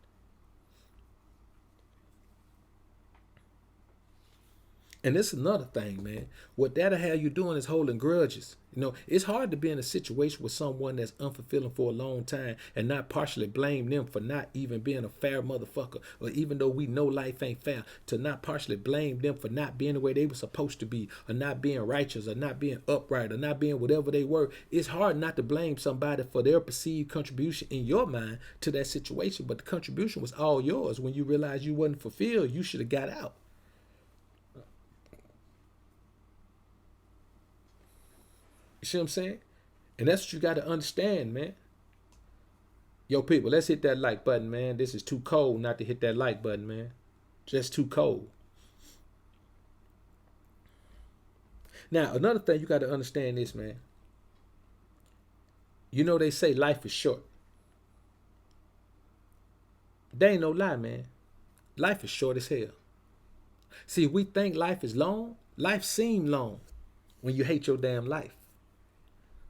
A: And this is another thing, man. What that'll have you doing is holding grudges. You know, it's hard to be in a situation with someone that's unfulfilling for a long time and not partially blame them for not even being a fair motherfucker. Or even though we know life ain't fair, to not partially blame them for not being the way they were supposed to be, or not being righteous, or not being upright, or not being whatever they were. It's hard not to blame somebody for their perceived contribution in your mind to that situation. But the contribution was all yours. When you realized you wasn't fulfilled, you should have got out. You see what I'm saying? And that's what you got to understand, man. Yo, people, let's hit that like button, man. This is too cold not to hit that like button, man. Just too cold. Now, another thing you got to understand is, man. You know they say life is short. They ain't no lie, man. Life is short as hell. See, we think life is long. Life seems long when you hate your damn life.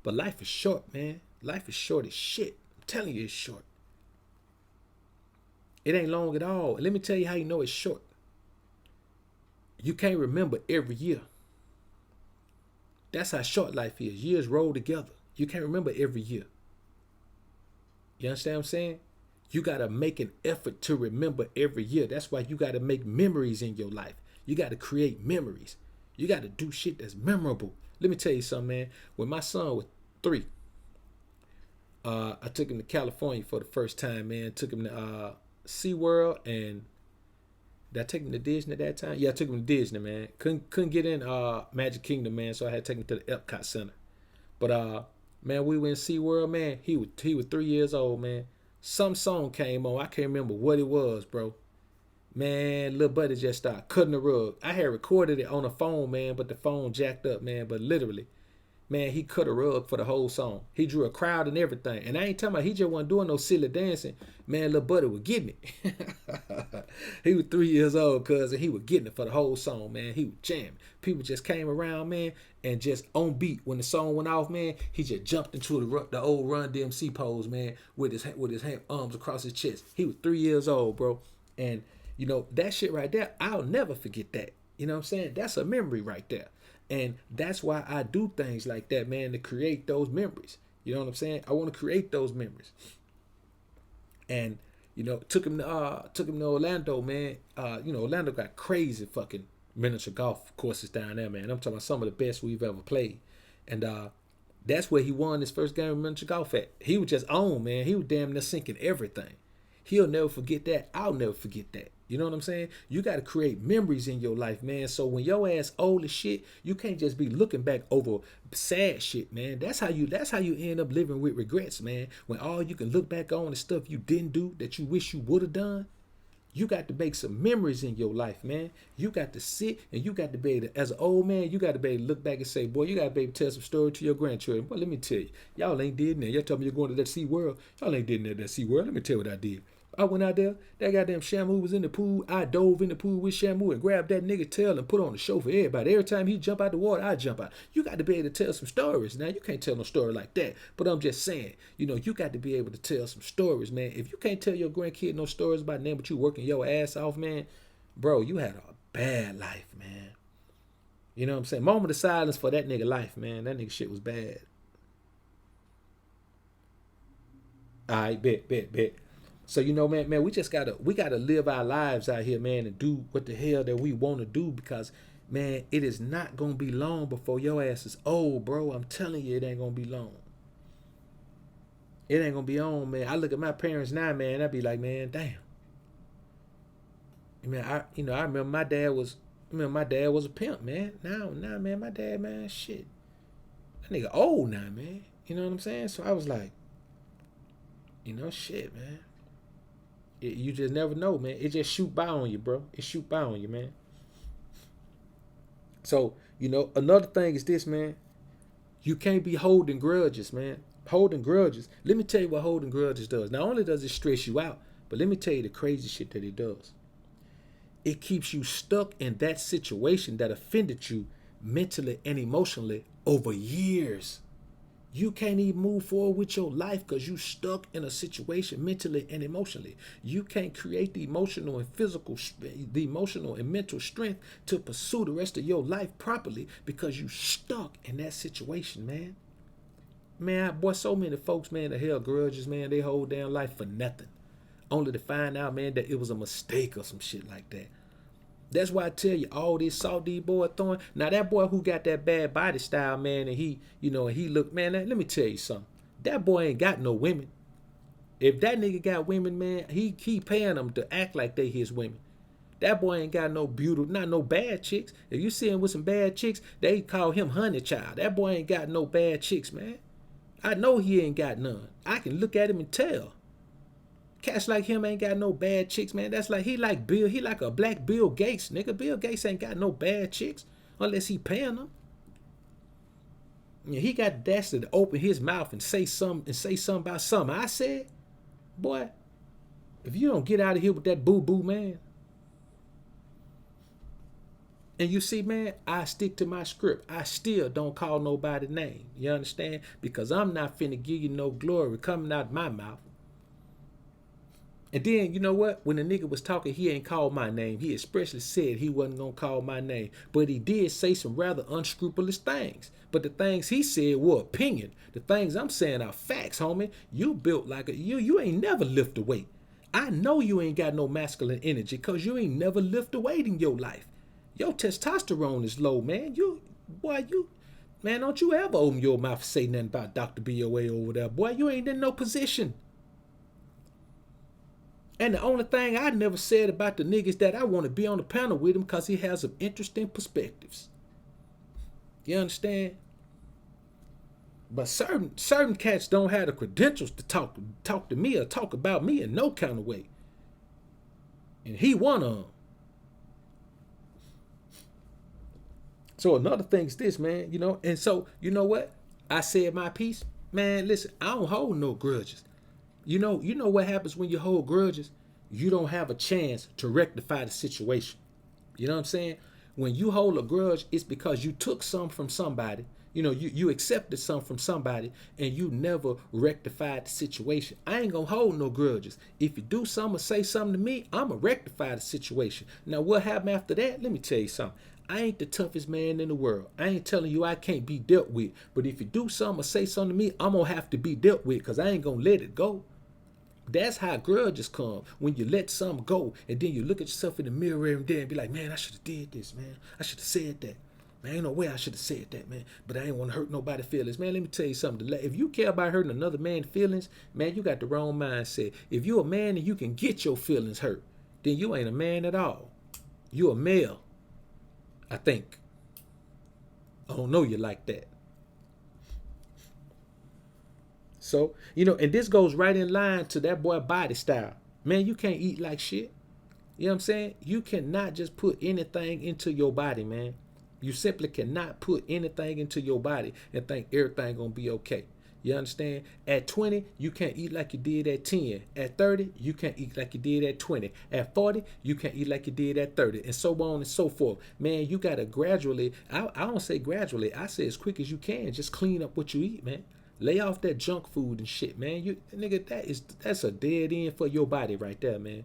A: But life is short, man. Life is short as shit. I'm telling you it's short. It ain't long at all. And let me tell you how you know it's short. You can't remember every year. That's how short life is. Years roll together. You can't remember every year. You understand what I'm saying? You got to make an effort to remember every year. That's why you got to make memories in your life. You got to create memories. You got to do shit that's memorable. Let me tell you something, man. When my son was 3, I took him to California for the first time, man. Took him to SeaWorld, and did I take him to Disney at that time? Yeah, I took him to Disney, man. Couldn't get in Magic Kingdom, man, so I had to take him to the Epcot Center. But man, we went to SeaWorld, man. He was 3 years old, man. Some song came on. I can't remember what it was, bro. Man, little buddy just started cutting the rug. I had recorded it on a phone, man, but the phone jacked up, man. But literally, man, he cut a rug for the whole song. He drew a crowd and everything. And I ain't talking about he just wasn't doing no silly dancing. Man, little buddy was getting it. He was 3 years old, cuz, and he was getting it for the whole song, man. He was jamming. People just came around, man, and just on beat. When the song went off, man, he just jumped into the old Run DMC pose, man, with his arms across his chest. He was 3 years old, bro. And you know, that shit right there, I'll never forget that. You know what I'm saying? That's a memory right there. And that's why I do things like that, man, to create those memories. You know what I'm saying? I want to create those memories. And, you know, took him to Orlando, man. You know, Orlando got crazy fucking miniature golf courses down there, man. I'm talking about some of the best we've ever played. And that's where he won his first game of miniature golf at. He was just on, man. He was damn near sinking everything. He'll never forget that. I'll never forget that. You know what I'm saying? You got to create memories in your life, man. So when your ass old as shit, you can't just be looking back over sad shit, man. That's how you end up living with regrets, man. When all you can look back on is stuff you didn't do that you wish you would have done. You got to make some memories in your life, man. You got to sit and you got to be able to, as an old man, you got to be able to look back and say, boy, you got to be able to tell some story to your grandchildren. Well, let me tell you, y'all ain't did nothing. Y'all told me you're going to that SeaWorld. Y'all ain't did nothing at that SeaWorld. Let me tell you what I did. I went out there, that goddamn Shamu was in the pool. I dove in the pool with Shamu and grabbed that nigga tail and put on the show for everybody. Every time he jump out the water, I jump out. You got to be able to tell some stories. Now, you can't tell no story like that. But I'm just saying, you know, you got to be able to tell some stories, man. If you can't tell your grandkid no stories about them, but you working your ass off, man, bro, you had a bad life, man. You know what I'm saying? Moment of silence for that nigga life, man. That nigga shit was bad. All right, bet. So, you know, man, we gotta live our lives out here, man, and do what the hell that we want to do, because, man, it is not gonna be long before your ass is old, bro. I'm telling you, it ain't gonna be long. It ain't gonna be on, man. I look at my parents now, man. I be like, man, damn. Man, I remember my dad was a pimp, man. Now, man, my dad, man, shit, that nigga old now, man. You know what I'm saying? So I was like, you know, shit, man. You just never know, man. It just shoot by on you, bro. It shoot by on you, man. So, you know, another thing is this, man. You can't be holding grudges, man. Holding grudges. Let me tell you what holding grudges does. Not only does it stress you out, but let me tell you the crazy shit that it does. It keeps you stuck in that situation that offended you mentally and emotionally over years. You can't even move forward with your life because you stuck in a situation mentally and emotionally. You can't create the emotional and mental strength to pursue the rest of your life properly because you stuck in that situation, man. Man, boy, so many folks, man, that held grudges, man, they hold down life for nothing. Only to find out, man, that it was a mistake or some shit like that. That's why I tell you, all this salt these boy throwing. Now that boy who got that bad body style, man, and he look, man, let me tell you something. That boy ain't got no women. If that nigga got women, man, he paying them to act like they his women. That boy ain't got no beautiful, not no bad chicks. If you see him with some bad chicks, they call him honey child. That boy ain't got no bad chicks, man. I know he ain't got none. I can look at him and tell. Cats like him ain't got no bad chicks, man. That's like he like a black Bill Gates, nigga. Bill Gates ain't got no bad chicks unless he paying them. Yeah, he got the audacity to open his mouth and say something about something I said. Boy, if you don't get out of here with that boo-boo, man. And you see, man, I stick to my script. I still don't call nobody name. You understand? Because I'm not finna give you no glory coming out of my mouth. And then, you know what? When the nigga was talking, he ain't called my name. He expressly said he wasn't going to call my name. But he did say some rather unscrupulous things. But the things he said were opinion. The things I'm saying are facts, homie. You built like you ain't never lift a weight. I know you ain't got no masculine energy because you ain't never lift a weight in your life. Your testosterone is low, man. Man, don't you ever open your mouth and say nothing about Dr. BoA over there. Boy, you ain't in no position. And the only thing I never said about the nigga is that I want to be on the panel with him because he has some interesting perspectives. You understand? But certain cats don't have the credentials to talk to me or talk about me in no kind of way. And he one of them. So another thing is this, man, and so, you know what? I said my piece. Man, listen, I don't hold no grudges. You know what happens when you hold grudges? You don't have a chance to rectify the situation. You know what I'm saying? When you hold a grudge, it's because you took some from somebody. You accepted some from somebody and you never rectified the situation. I ain't gonna hold no grudges. If you do something or say something to me, I'ma rectify the situation. Now what happened after that? Let me tell you something. I ain't the toughest man in the world. I ain't telling you I can't be dealt with. But if you do something or say something to me, I'm gonna have to be dealt with because I ain't gonna let it go. That's how grudges come. When you let something go and then you look at yourself in the mirror every day and be like, man, I should have did this, man. I should have said that. Man, ain't no way I should have said that, man. But I ain't want to hurt nobody's feelings. Man, let me tell you something. If you care about hurting another man's feelings, man, you got the wrong mindset. If you're a man and you can get your feelings hurt, then you ain't a man at all. You're a male, I think. I don't know you like that. So, and this goes right in line to that boy body style. Man, you can't eat like shit. You know what I'm saying? You cannot just put anything into your body, man. You simply cannot put anything into your body and think everything gonna be okay. You understand? At 20, you can't eat like you did at 10. At 30, you can't eat like you did at 20. At 40, you can't eat like you did at 30, and so on and so forth. Man, you gotta gradually, I don't say gradually, I say as quick as you can, just clean up what you eat, man. Lay off that junk food and shit, man. Nigga, that's a dead end for your body right there, man.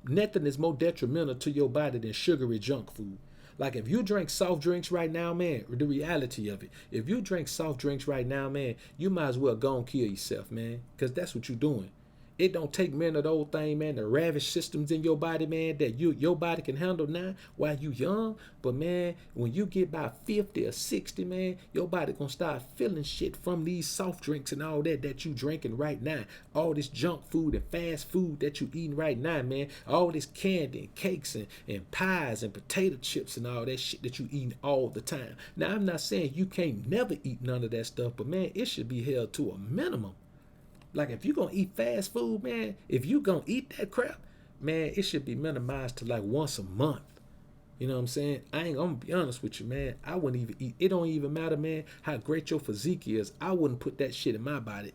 A: Nothing is more detrimental to your body than sugary junk food. Like if you drink soft drinks right now, man, the reality of it, if you drink soft drinks right now, man, you might as well go and kill yourself, man, because that's what you're doing. It don't take many of those things, man, to ravish systems in your body, man, that your body can handle now while you young. But, man, when you get about 50 or 60, man, your body gonna start feeling shit from these soft drinks and all that you drinking right now. All this junk food and fast food that you eating right now, man. All this candy and cakes and pies and potato chips and all that shit that you eating all the time. Now, I'm not saying you can't never eat none of that stuff, but, man, it should be held to a minimum. Like if you're going to eat fast food, man, if you're going to eat that crap, man, it should be minimized to like once a month. You know what I'm saying? I'm gonna be honest with you, man. I wouldn't even eat. It don't even matter, man, how great your physique is. I wouldn't put that shit in my body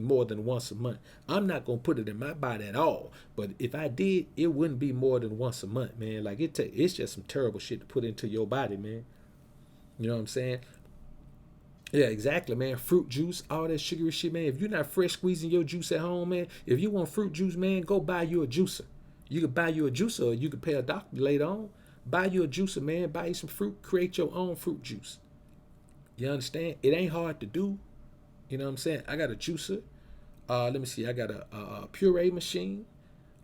A: more than once a month. I'm not gonna put it in my body at all. But if I did, it wouldn't be more than once a month, man. Like it's just some terrible shit to put into your body, man. You know what I'm saying? Yeah, exactly, man. Fruit juice, all that sugary shit, man. If you're not fresh squeezing your juice at home, man, if you want fruit juice, man, go buy you a juicer. You could buy you a juicer, or you could pay a doctor later on. Buy you a juicer, man. Buy you some fruit. Create your own fruit juice. You understand? It ain't hard to do. You know what I'm saying? I got a juicer. Let me see. I got a puree machine.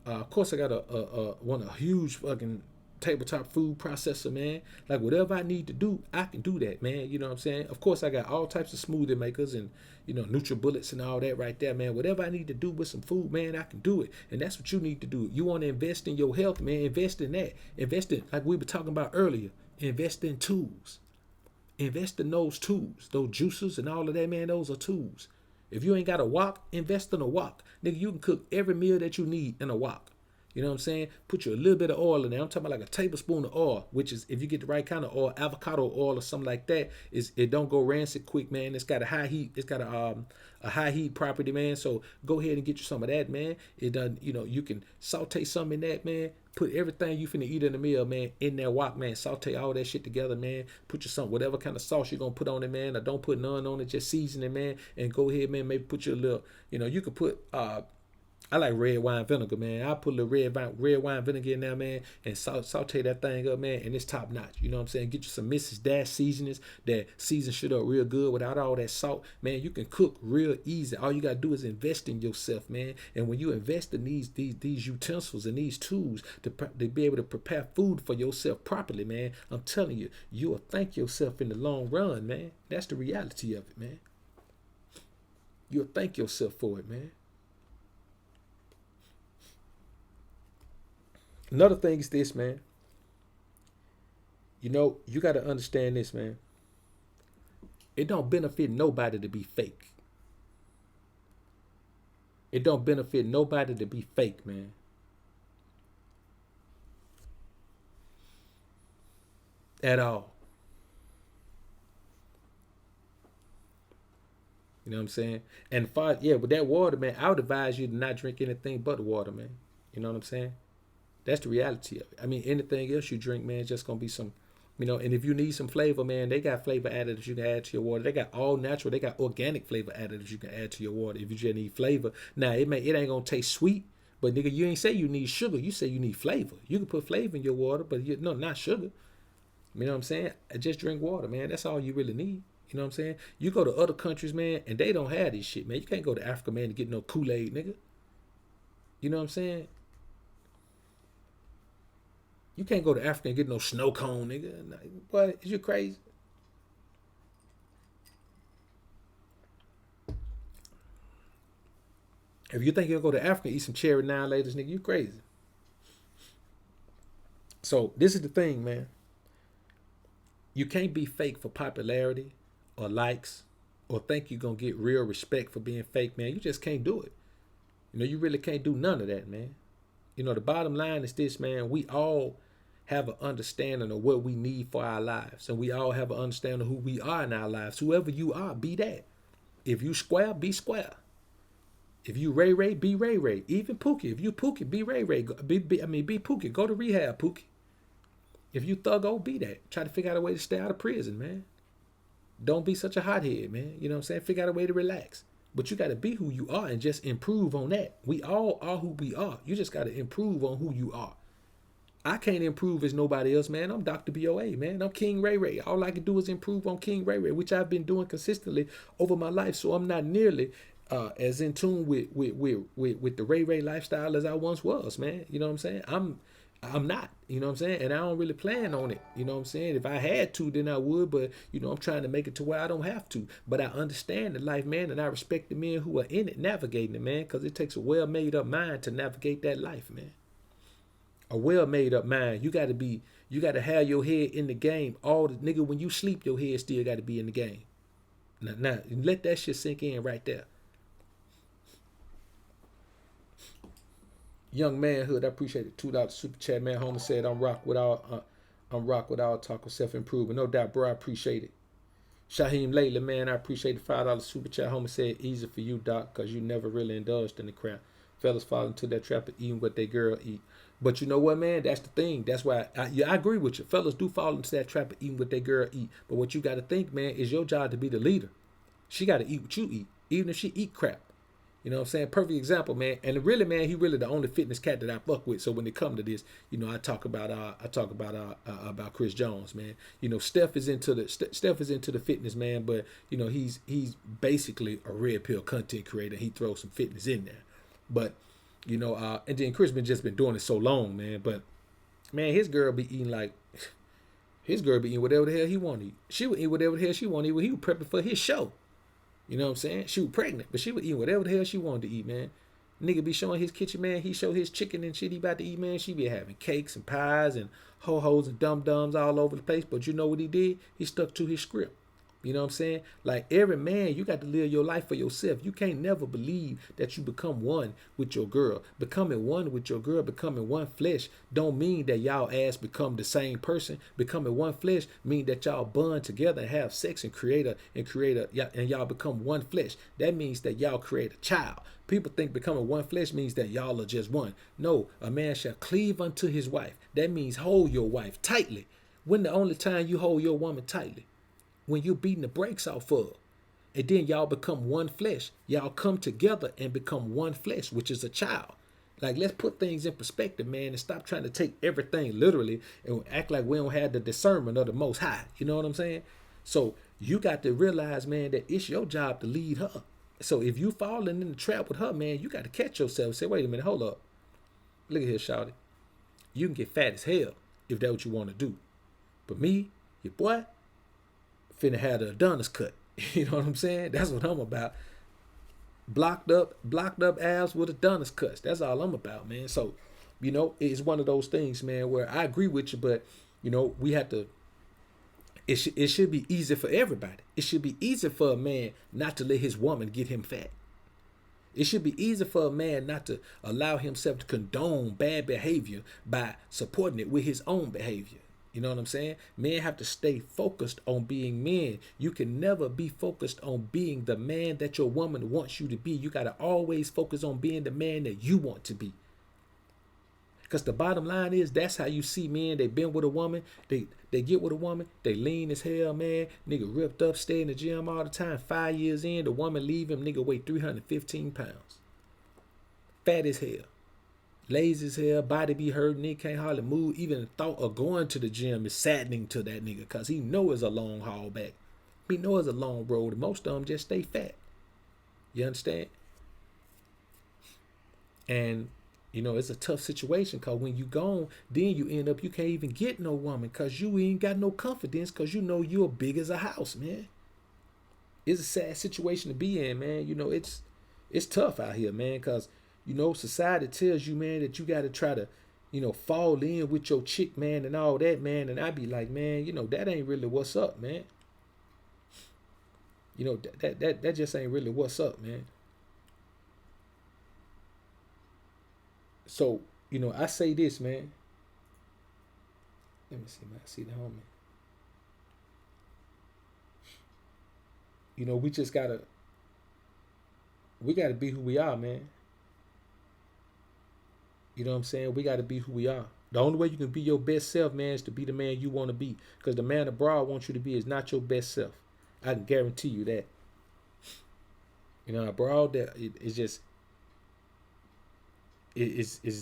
A: Of course, I got a huge fucking tabletop food processor, man. Like whatever I need to do, I can do that, man. You know what I'm saying? Of course, I got all types of smoothie makers and NutriBullets and all that right there, man. Whatever I need to do with some food, man, I can do it. And that's what you need to do. You want to invest in your health, man. Invest in that. Invest in, like we were talking about earlier. Invest in tools. Invest in those tools, those juicers and all of that, man. Those are tools. If you ain't got a wok, invest in a wok. Nigga, you can cook every meal that you need in a wok. You know what I'm saying? Put you a little bit of oil in there. I'm talking about like a tablespoon of oil, which is, if you get the right kind of oil, avocado oil or something like that, it don't go rancid quick, man. It's got a high heat. It's got a high heat property, man. So go ahead and get you some of that, man. It done, you can saute some in that, man. Put everything you finna eat in the meal, man, in that wok, man. Saute all that shit together, man. Put you some, whatever kind of sauce you're gonna put on it, man. Or don't put none on it, just season it, man. And go ahead, man, maybe put you a little, you could put I like red wine vinegar, man. I put a little red wine vinegar in there, man, and saute that thing up, man, and it's top notch. You know what I'm saying? Get you some Mrs. Dash seasonings that season shit up real good without all that salt. Man, you can cook real easy. All you gotta do is invest in yourself, man. And when you invest in these utensils and these tools to be able to prepare food for yourself properly, man, I'm telling you, you'll thank yourself in the long run, man. That's the reality of it, man. You'll thank yourself for it, man. Another thing is this, man. You got to understand this, man. It don't benefit nobody to be fake. It don't benefit nobody to be fake, man. At all. You know what I'm saying? And with that water, man, I would advise you to not drink anything but water, man. You know what I'm saying? That's the reality of it. I mean, anything else you drink, man, it's just gonna be some, and if you need some flavor, man, they got flavor additives you can add to your water. They got all natural, they got organic flavor additives you can add to your water if you just need flavor. Now it ain't gonna taste sweet, but nigga, you ain't say you need sugar, you say you need flavor. You can put flavor in your water, but no, not sugar. You know what I'm saying? Just drink water, man. That's all you really need. You know what I'm saying? You go to other countries, man, and they don't have this shit, man. You can't go to Africa, man, to get no Kool-Aid, nigga. You know what I'm saying? You can't go to Africa and get no snow cone, nigga. Boy, is you crazy? If you think you'll go to Africa and eat some cherry 9 laters, nigga, you crazy. So this is the thing, man. You can't be fake for popularity or likes or think you're going to get real respect for being fake, man. You just can't do it. You really can't do none of that, man. The bottom line is this, man. We all have an understanding of what we need for our lives. And we all have an understanding of who we are in our lives. Whoever you are, be that. If you square, be square. If you Ray Ray, be Ray Ray. Even Pookie. If you Pookie, be Ray Ray. Be Pookie. Go to rehab, Pookie. If you thuggo, be that. Try to figure out a way to stay out of prison, man. Don't be such a hothead, man. You know what I'm saying? Figure out a way to relax. But you got to be who you are and just improve on that. We all are who we are. You just got to improve on who you are. I can't improve as nobody else, man. I'm Dr. BoA, man. I'm King Ray Ray. All I can do is improve on King Ray Ray, which I've been doing consistently over my life. So I'm not nearly as in tune with the Ray Ray lifestyle as I once was, man. You know what I'm saying? I'm not, you know what I'm saying? And I don't really plan on it. You know what I'm saying? If I had to, then I would, but I'm trying to make it to where I don't have to. But I understand the life, man, and I respect the men who are in it, navigating it, man, because it takes a well made up mind to navigate that life, man. A well made up mind. You gotta have your head in the game. Nigga, when you sleep, your head still gotta be in the game. Now let that shit sink in right there. Young Manhood, I appreciate it. $2 super chat, man. Homer said I'm rock with all I'm rock with all talk of self-improvement. No doubt, bro. I appreciate it. Shaheem Lately, man, I appreciate the $5 super chat. Homie said, easy for you, Doc, because you never really indulged in the crap. Fellas fall into that trap of eating what they girl eat. But you know what, man? That's the thing. That's why I agree with you. Fellas do fall into that trap of eating what they girl eat. But what you got to think, man, is your job to be the leader. She got to eat what you eat, even if she eat crap. You know what I'm saying? Perfect example, man. And really, man, he really the only fitness cat that I fuck with. So when it come to this, you know, I talk about Chris Jones, man. You know, Steph is into the fitness, man. But you know, he's basically a red pill content creator. He throws some fitness in there, but you know, and then Chris been doing it so long, man. But man, his girl be eating whatever the hell he want to eat. She would eat whatever the hell she want to eat when he was prepping for his show. You know what I'm saying? She was pregnant, but she would eat whatever the hell she wanted to eat, man. Nigga be showing his kitchen, man. He show his chicken and shit he about to eat, man. She be having cakes and pies and ho-hos and dum-dums all over the place. But you know what he did? He stuck to his script. You know what I'm saying? Like every man, you got to live your life for yourself. You can't never believe that you become one with your girl. Becoming one with your girl, becoming one flesh, don't mean that y'all ass become the same person. Becoming one flesh mean that y'all bond together and have sex and create and y'all become one flesh. That means that y'all create a child. People think becoming one flesh means that y'all are just one. No, a man shall cleave unto his wife. That means hold your wife tightly. When the only time you hold your woman tightly? When you're beating the brakes off of her. And then y'all become one flesh. Y'all come together and become one flesh, which is a child. Like, let's put things in perspective, man, and stop trying to take everything literally and act like we don't have the discernment of the Most High. You know what I'm saying? So you got to realize, man, that it's your job to lead her. So if you falling in the trap with her, man, you got to catch yourself and say, wait a minute, hold up. Look at here, shawty. You can get fat as hell if that's what you want to do. But me, your boy, finna have the Adonis cut. You know what I'm saying? That's what I'm about. Blocked up abs with Adonis cuts. That's all I'm about, man. So, you know, it's one of those things, man, where I agree with you, but, you know, we have to, it should be easy for everybody. It should be easy for a man not to let his woman get him fat. It should be easy for a man not to allow himself to condone bad behavior by supporting it with his own behavior. You know what I'm saying? Men have to stay focused on being men. You can never be focused on being the man that your woman wants you to be. You got to always focus on being the man that you want to be. Because the bottom line is, that's how you see men. They been with a woman. They get with a woman. They lean as hell, man. Nigga ripped up, stay in the gym all the time. 5 years in, the woman leave him. Nigga weigh 315 pounds. Fat as hell. Lazy as hell, body be hurt, nigga can't hardly move. Even the thought of going to the gym is saddening to that nigga because he know it's a long haul back. He know it's a long road, and most of them just stay fat. You understand? And, you know, it's a tough situation because when you gone, then you end up, you can't even get no woman because you ain't got no confidence because you know you're big as a house, man. It's a sad situation to be in, man. You know, it's tough out here, man, because you know, society tells you, man, that you got to try to, you know, fall in with your chick, man, and all that, man. And I be like, man, you know, that ain't really what's up, man. You know, that just ain't really what's up, man. So, you know, I say this, man. Let me see, man. I see the homie. You know, we gotta be who we are, man. You know what I'm saying? We got to be who we are. The only way you can be your best self, man, is to be the man you want to be. Because the man abroad wants you to be is not your best self. I can guarantee you that. You know, abroad, that it's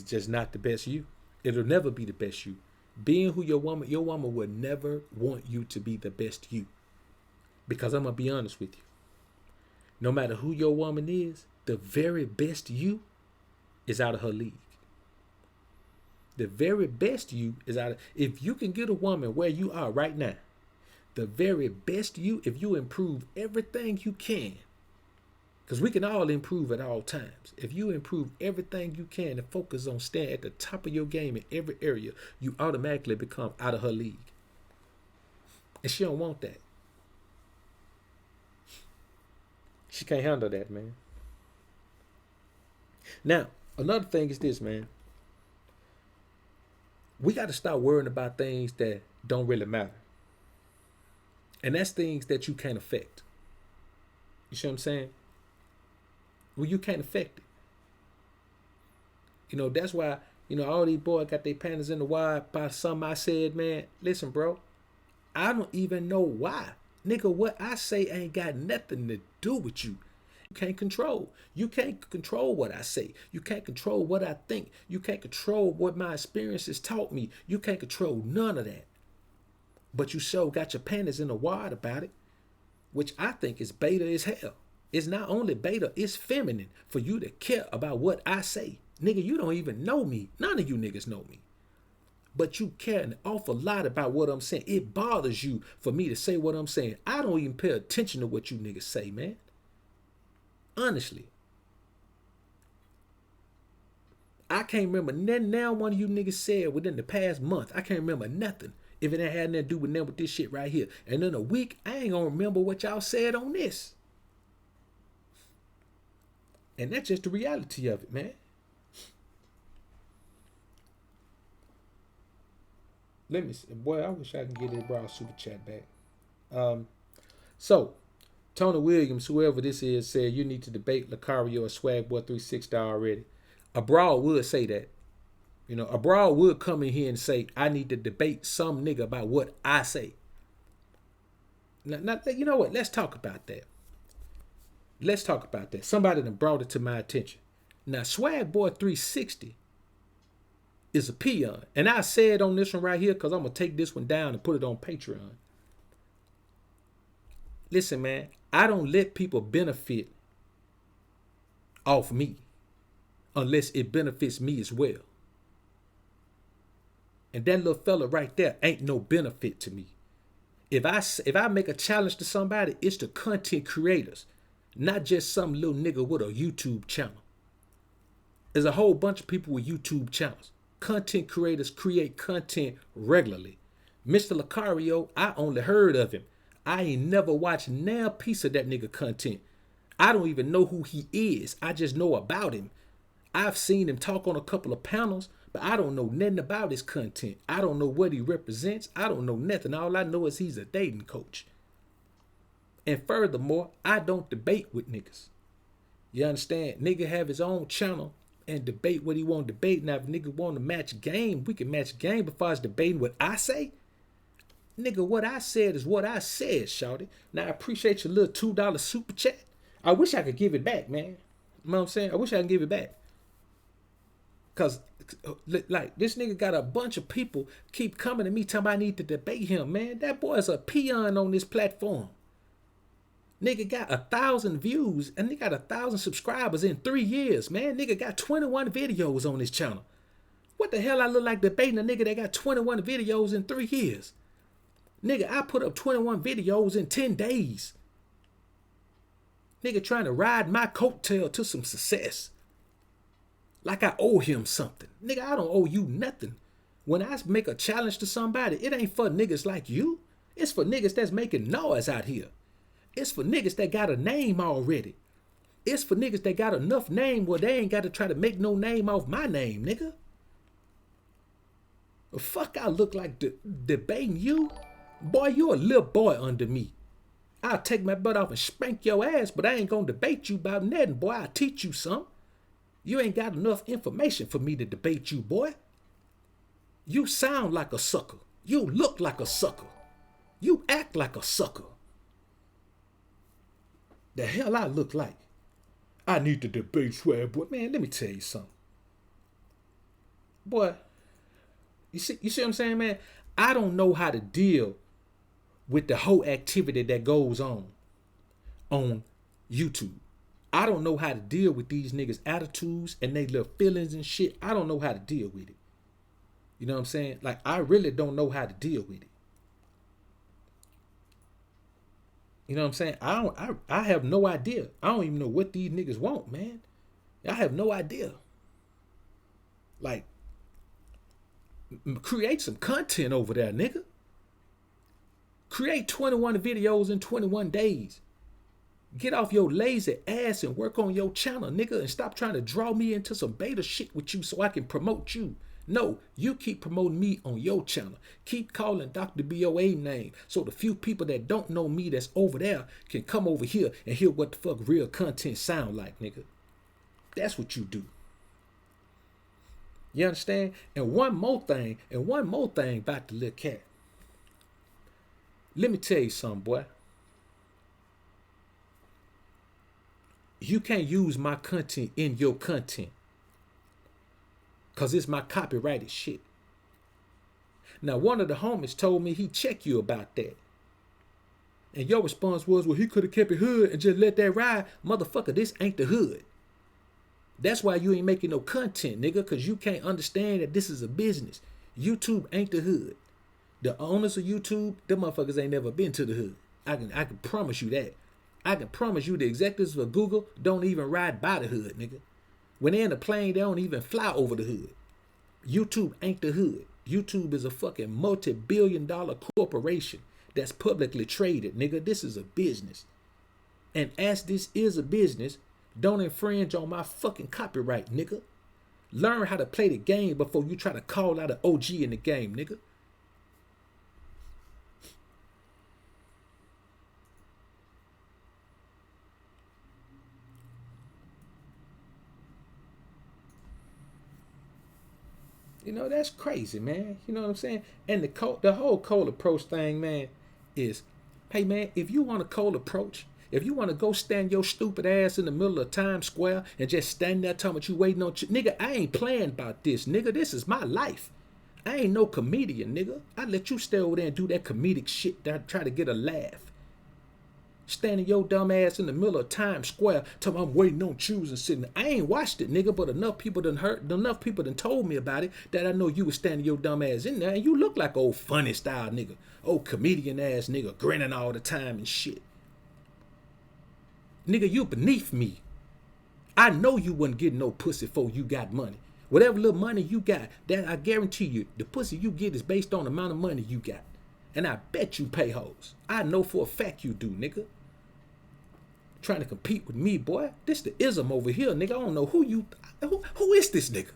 A: just not the best you. It'll never be the best you. Being who your woman will never want you to be the best you. Because I'm going to be honest with you. No matter who your woman is, the very best you is out of her league. The very best you is out of, if you can get a woman where you are right now, the very best you, if you improve everything you can, because we can all improve at all times. If you improve everything you can and focus on staying at the top of your game in every area, you automatically become out of her league. And she don't want that. She can't handle that, man. Now, another thing is this, man. We got to start worrying about things that don't really matter. And that's things that you can't affect. You see what I'm saying? Well, you can't affect it. That's why, all these boys got their panties in the wire by something I said, man. Listen, bro, I don't even know why. Nigga, what I say ain't got nothing to do with you. You can't control. You can't control what I say. You can't control what I think. You can't control what my experiences taught me. You can't control none of that. But you sure got your panties in the wire about it, which I think is beta as hell. It's not only beta, it's feminine for you to care about what I say. Nigga, you don't even know me. None of you niggas know me. But you care an awful lot about what I'm saying. It bothers you for me to say what I'm saying. I don't even pay attention to what you niggas say, man. Honestly. I can't remember nothing now one of you niggas said within the past month. I can't remember nothing. If it ain't had nothing to do with nothing with this shit right here. And in a week, I ain't gonna remember what y'all said on this. And that's just the reality of it, man. Let me see. Boy, I wish I could get this broad super chat back. So, Tony Williams, whoever this is, said you need to debate Lucario or Swag Boy 360 already. Abroad would say that. Abroad would come in here and say, I need to debate some nigga about what I say. Now, you know what? Let's talk about that. Somebody done brought it to my attention. Now, Swag Boy 360 is a peon. And I said on this one right here, because I'm going to take this one down and put it on Patreon. Listen, man, I don't let people benefit off me unless it benefits me as well. And that little fella right there ain't no benefit to me. If I make a challenge to somebody, it's the content creators, not just some little nigga with a YouTube channel. There's a whole bunch of people with YouTube channels. Content creators create content regularly. Mr. Lucario, I only heard of him. I ain't never watched now piece of that nigga content. I don't even know who he is. I just know about him. I've seen him talk on a couple of panels, but I don't know nothing about his content. I don't know what he represents. I don't know nothing. All I know is he's a dating coach. And furthermore, I don't debate with niggas. You understand? Nigga have his own channel and debate what he want to debate. Now, if nigga want to match game, we can match game. But as far as debating what I say, nigga, what I said is what I said, shawty. Now, I appreciate your little $2 super chat. I wish I could give it back, man. You know what I'm saying? I wish I could give it back. Because, like, this nigga got a bunch of people keep coming to me telling me I need to debate him, man. That boy is a peon on this platform. Nigga got 1,000 views and he got 1,000 subscribers in 3 years, man. Nigga got 21 videos on his channel. What the hell I look like debating a nigga that got 21 videos in 3 years? Nigga, I put up 21 videos in 10 days. Nigga trying to ride my coattail to some success. Like I owe him something. Nigga, I don't owe you nothing. When I make a challenge to somebody, it ain't for niggas like you. It's for niggas that's making noise out here. It's for niggas that got a name already. It's for niggas that got enough name where they ain't got to try to make no name off my name, nigga. The fuck I look like debating you? Boy, you a little boy under me. I'll take my butt off and spank your ass, but I ain't gonna debate you about nothing, boy. I'll teach you some. You ain't got enough information for me to debate you, boy. You sound like a sucker. You look like a sucker. You act like a sucker. The hell I look like? I need to debate Swag Boy. Man, let me tell you something. Boy, you see what I'm saying, man? I don't know how to deal with the whole activity that goes on YouTube. I don't know how to deal with these niggas' attitudes and their little feelings and shit. I don't know how to deal with it. You know what I'm saying? Like, I really don't know how to deal with it. You know what I'm saying? I have no idea. I don't even know what these niggas want, man. I have no idea. Like, create some content over there, nigga. Create 21 videos in 21 days. Get off your lazy ass and work on your channel, nigga, and stop trying to draw me into some beta shit with you so I can promote you. No, you keep promoting me on your channel. Keep calling Dr. BoA name so the few people that don't know me that's over there can come over here and hear what the fuck real content sound like, nigga. That's what you do. You understand? And one more thing about the little cat. Let me tell you something, boy. You can't use my content in your content. Because it's my copyrighted shit. Now, one of the homies told me he'd check you about that. And your response was, well, he could have kept it hood and just let that ride. Motherfucker, this ain't the hood. That's why you ain't making no content, nigga, because you can't understand that this is a business. YouTube ain't the hood. The owners of YouTube, them motherfuckers ain't never been to the hood. I can promise you that. I can promise you the executives of Google don't even ride by the hood, nigga. When they're in a plane, they don't even fly over the hood. YouTube ain't the hood. YouTube is a fucking multi-billion-dollar corporation that's publicly traded, nigga. This is a business. And as this is a business, don't infringe on my fucking copyright, nigga. Learn how to play the game before you try to call out an OG in the game, nigga. You know, that's crazy, man. You know what I'm saying? And the whole cold approach thing, man, is, hey, man, if you want a cold approach, if you want to go stand your stupid ass in the middle of Times Square and just stand there talking about you waiting on, nigga, I ain't playing about this, nigga. This is my life. I ain't no comedian, nigga. I let you stay over there and do that comedic shit that try to get a laugh. Standing your dumb ass in the middle of Times Square talking I'm waiting on shoes and sitting. I ain't watched it, nigga, but enough people done told me about it that I know you was standing your dumb ass in there and you look like old funny style nigga. Old comedian ass nigga grinning all the time and shit. Nigga, you beneath me. I know you wasn't getting no pussy before you got money. Whatever little money you got, that I guarantee you, the pussy you get is based on the amount of money you got. And I bet you pay hoes. I know for a fact you do, nigga. Trying to compete with me, boy. This the ism over here, nigga. I don't know who is this nigga?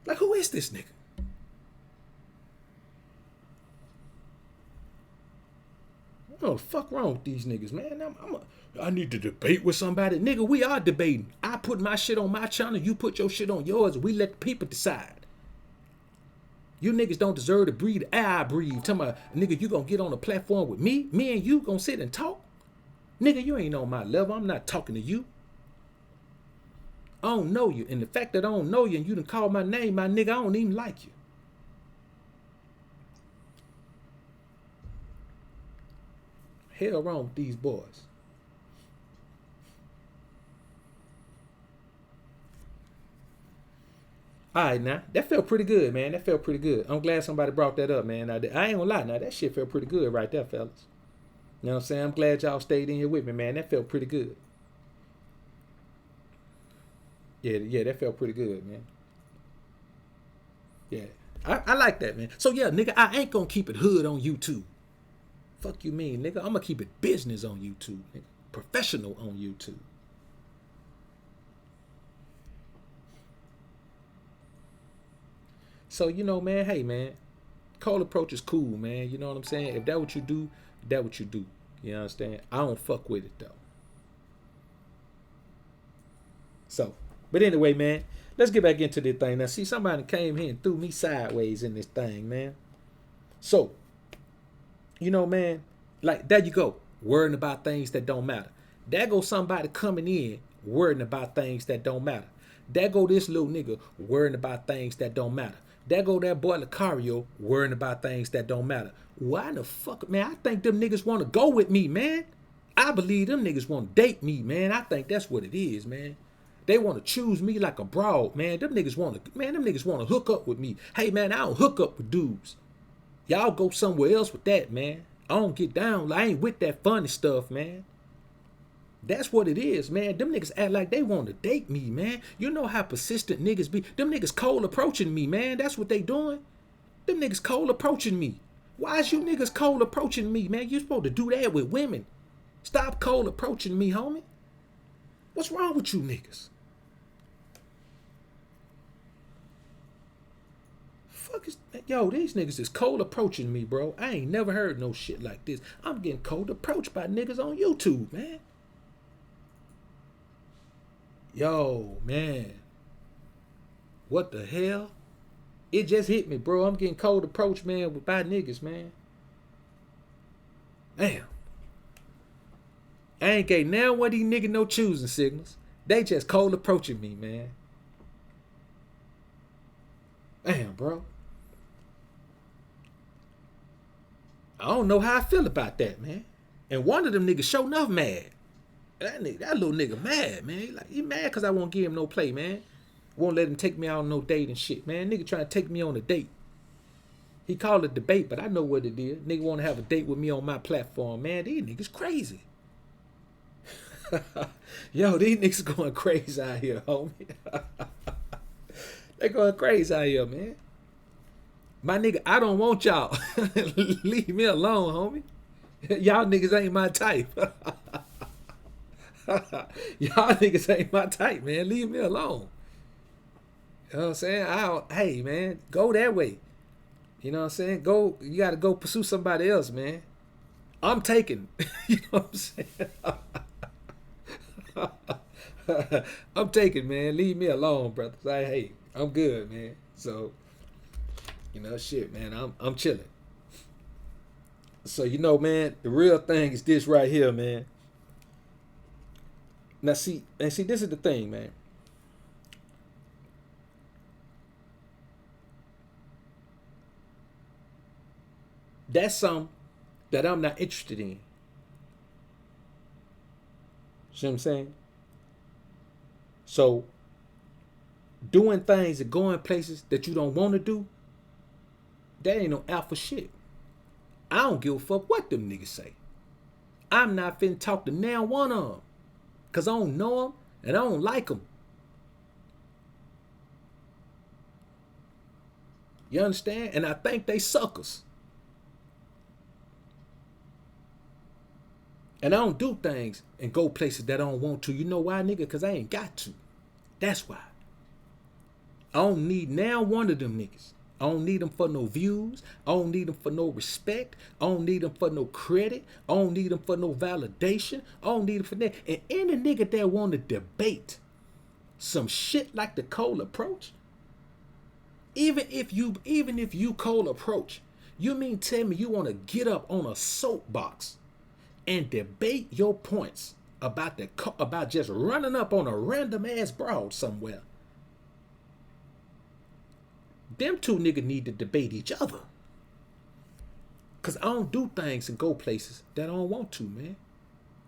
A: Like, who is this nigga? What the fuck wrong with these niggas, man? I need to debate with somebody. Nigga, we are debating. I put my shit on my channel. You put your shit on yours. We let the people decide. You niggas don't deserve to breathe the air I breathe. Tell me, nigga, you gonna get on a platform with me? Me and you gonna sit and talk? Nigga, you ain't on my level. I'm not talking to you. I don't know you. And the fact that I don't know you and you done call my name, my nigga, I don't even like you. Hell wrong with these boys. All right, now, that felt pretty good, man. That felt pretty good. I'm glad somebody brought that up, man. I ain't gonna lie, now, that shit felt pretty good right there, fellas. You know what I'm saying? I'm glad y'all stayed in here with me, man. That felt pretty good. Yeah, that felt pretty good, man. Yeah, I like that, man. So, yeah, nigga, I ain't gonna keep it hood on YouTube. Fuck you mean, nigga? I'm gonna keep it business on YouTube, nigga. Professional on YouTube. So, you know, man, hey, man, cold approach is cool, man. You know what I'm saying? If that what you do, that what you do. You understand? I don't fuck with it, though. So, but anyway, man, let's get back into this thing. Now, see, somebody came here and threw me sideways in this thing, man. So, you know, man, like, there you go, worrying about things that don't matter. There go somebody coming in worrying about things that don't matter. There go this little nigga worrying about things that don't matter. There go that boy Lucario worrying about things that don't matter. Why the fuck, man? I think them niggas want to go with me, man. I believe them niggas want to date me, man. I think that's what it is, man. They want to choose me like a broad, man. Them niggas want to hook up with me. Hey, man, I don't hook up with dudes. Y'all go somewhere else with that, man. I don't get down. I ain't with that funny stuff, man. That's what it is, man. Them niggas act like they want to date me, man. You know how persistent niggas be. Them niggas cold approaching me, man. That's what they doing. Them niggas cold approaching me. Why is you niggas cold approaching me, man? You supposed to do that with women. Stop cold approaching me, homie. What's wrong with you niggas? fuck is that? Yo, these niggas is cold approaching me, bro. I ain't never heard no shit like this. I'm getting cold approached by niggas on YouTube, man. Yo, man. What the hell? It just hit me, bro. I'm getting cold approached, man, by niggas, man. Damn. I ain't gave now one of these niggas no choosing signals. They just cold approaching me, man. Damn, bro. I don't know how I feel about that, man. And one of them niggas sure enough mad. That little nigga mad, man. He mad because I won't give him no play, man. Won't let him take me out on no date and shit, man. Nigga trying to take me on a date. He called it debate, but I know what it is. Nigga want to have a date with me on my platform, man. These niggas crazy. Yo, these niggas going crazy out here, homie. They going crazy out here, man. My nigga, I don't want y'all. Leave me alone, homie. Y'all niggas ain't my type. Y'all niggas ain't my type, man. Leave me alone. You know what I'm saying? Hey, man, go that way. You know what I'm saying? Go. You got to go pursue somebody else, man. I'm taking. You know what I'm saying? I'm taking, man. Leave me alone, brother. Like, hey, I'm good, man. So, you know, shit, man. I'm chilling. So, you know, man, the real thing is this right here, man. Now, see, this is the thing, man. That's something that I'm not interested in. See what I'm saying? So, doing things and going places that you don't want to do, that ain't no alpha shit. I don't give a fuck what them niggas say. I'm not finna talk to now one of them. Because I don't know them and I don't like them. You understand? And I think they suckers. And I don't do things and go places that I don't want to. You know why, nigga? Because I ain't got to. That's why. I don't need now one of them niggas. I don't need them for no views. I don't need them for no respect. I don't need them for no credit. I don't need them for no validation. I don't need them for that. And any nigga that want to debate some shit like the cold approach, even if you cold approach, you mean tell me you want to get up on a soapbox and debate your points about just running up on a random ass broad somewhere? Them two niggas need to debate each other. Because I don't do things and go places that I don't want to, man.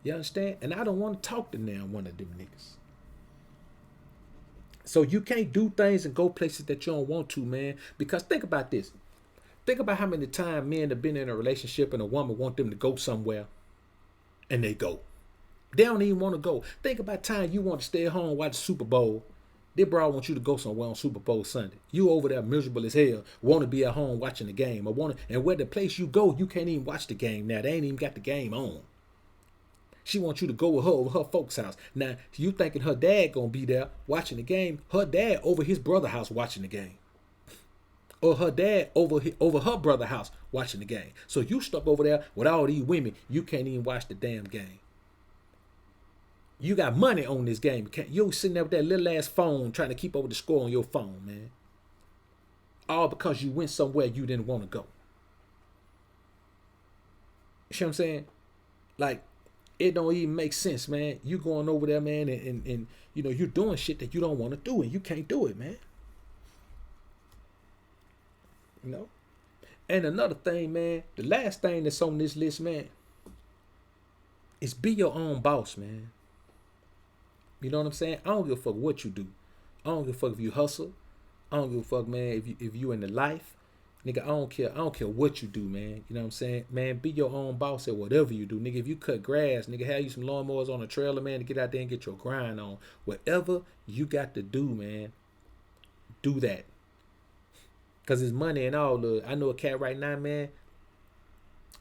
A: You understand? And I don't want to talk to now one of them niggas. So you can't do things and go places that you don't want to, man. Because think about this. Think about how many times men have been in a relationship and a woman want them to go somewhere and they go. They don't even want to go. Think about time you want to stay at home and watch the Super Bowl. They bro want you to go somewhere on Super Bowl Sunday. You over there miserable as hell, want to be at home watching the game. And where the place you go, you can't even watch the game now. They ain't even got the game on. She wants you to go with her over her folks' house. Now, you thinking her dad gonna be there watching the game. Her dad over his brother's house watching the game. Or her dad over her brother's house watching the game. So you stuck over there with all these women, you can't even watch the damn game. You got money on this game. You sitting there with that little ass phone trying to keep up with the score on your phone, man. All because you went somewhere you didn't want to go. You see what I'm saying? Like, it don't even make sense, man. You going over there, man, and you know, you're doing shit that you don't want to do, and you can't do it, man. You know? And another thing, man, the last thing that's on this list, man, is be your own boss, man. You know what I'm saying? I don't give a fuck what you do. I don't give a fuck if you hustle. I don't give a fuck, man, if you in the life. Nigga, I don't care what you do, man. You know what I'm saying? Man, be your own boss at whatever you do. Nigga, if you cut grass, nigga, have you some lawnmowers on a trailer, man, to get out there and get your grind on. Whatever you got to do, man, do that. Because it's money and all. I know a cat right now, man.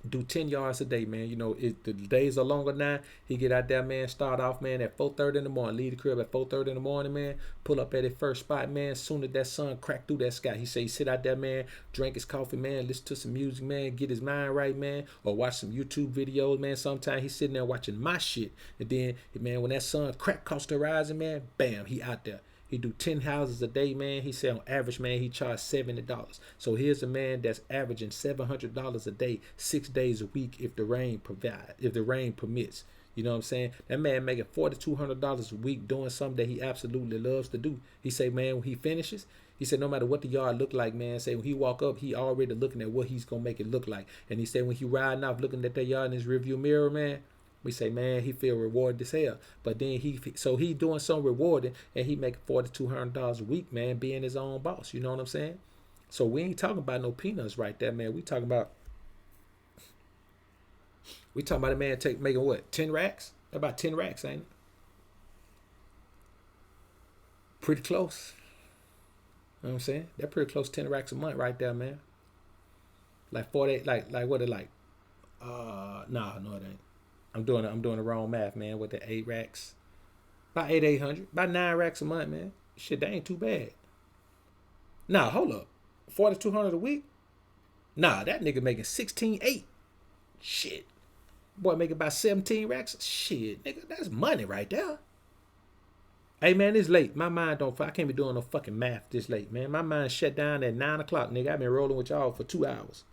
A: Do 10 yards a day, man. You know, the days are longer now. He get out there, man. Start off, man, at 4:30 in the morning. Leave the crib at 4:30 in the morning, man. Pull up at his first spot, man. Soon as that sun crack through that sky, he say he sit out there, man. Drink his coffee, man. Listen to some music, man. Get his mind right, man. Or watch some YouTube videos, man. Sometimes he's sitting there watching my shit. And then, man, when that sun crack across the horizon, man, bam, he out there. He do 10 houses a day, man. He said on average, man, he charged $70. So here's a man that's averaging $700 a day, 6 days a week if the rain permits. You know what I'm saying? That man making $4,200 a week doing something that he absolutely loves to do. He say, man, when he finishes, he said no matter what the yard look like, man, say when he walk up, he already looking at what he's gonna make it look like. And he said when he riding off looking at that yard in his rearview mirror, man, we say, man, he feel rewarded as hell. But then he doing some rewarding, and he making $4,200 a week, man, being his own boss. You know what I'm saying? So we ain't talking about no peanuts right there, man. We talking about a man making what, 10 racks? About 10 racks, ain't it? Pretty close. You know what I'm saying? They're pretty close, 10 racks a month right there, man. Like 48, like what it like? No, it ain't. I'm doing the wrong math, man, with the 8 racks. About 800. About 9 racks a month, man. Shit, that ain't too bad. Nah, hold up. 4,200 a week? Nah, that nigga making 16.8. Shit. Boy making about 17 racks. Shit, nigga, that's money right there. Hey, man, it's late. My mind I can't be doing no fucking math this late, man. My mind shut down at 9 o'clock, nigga. I've been rolling with y'all for 2 hours.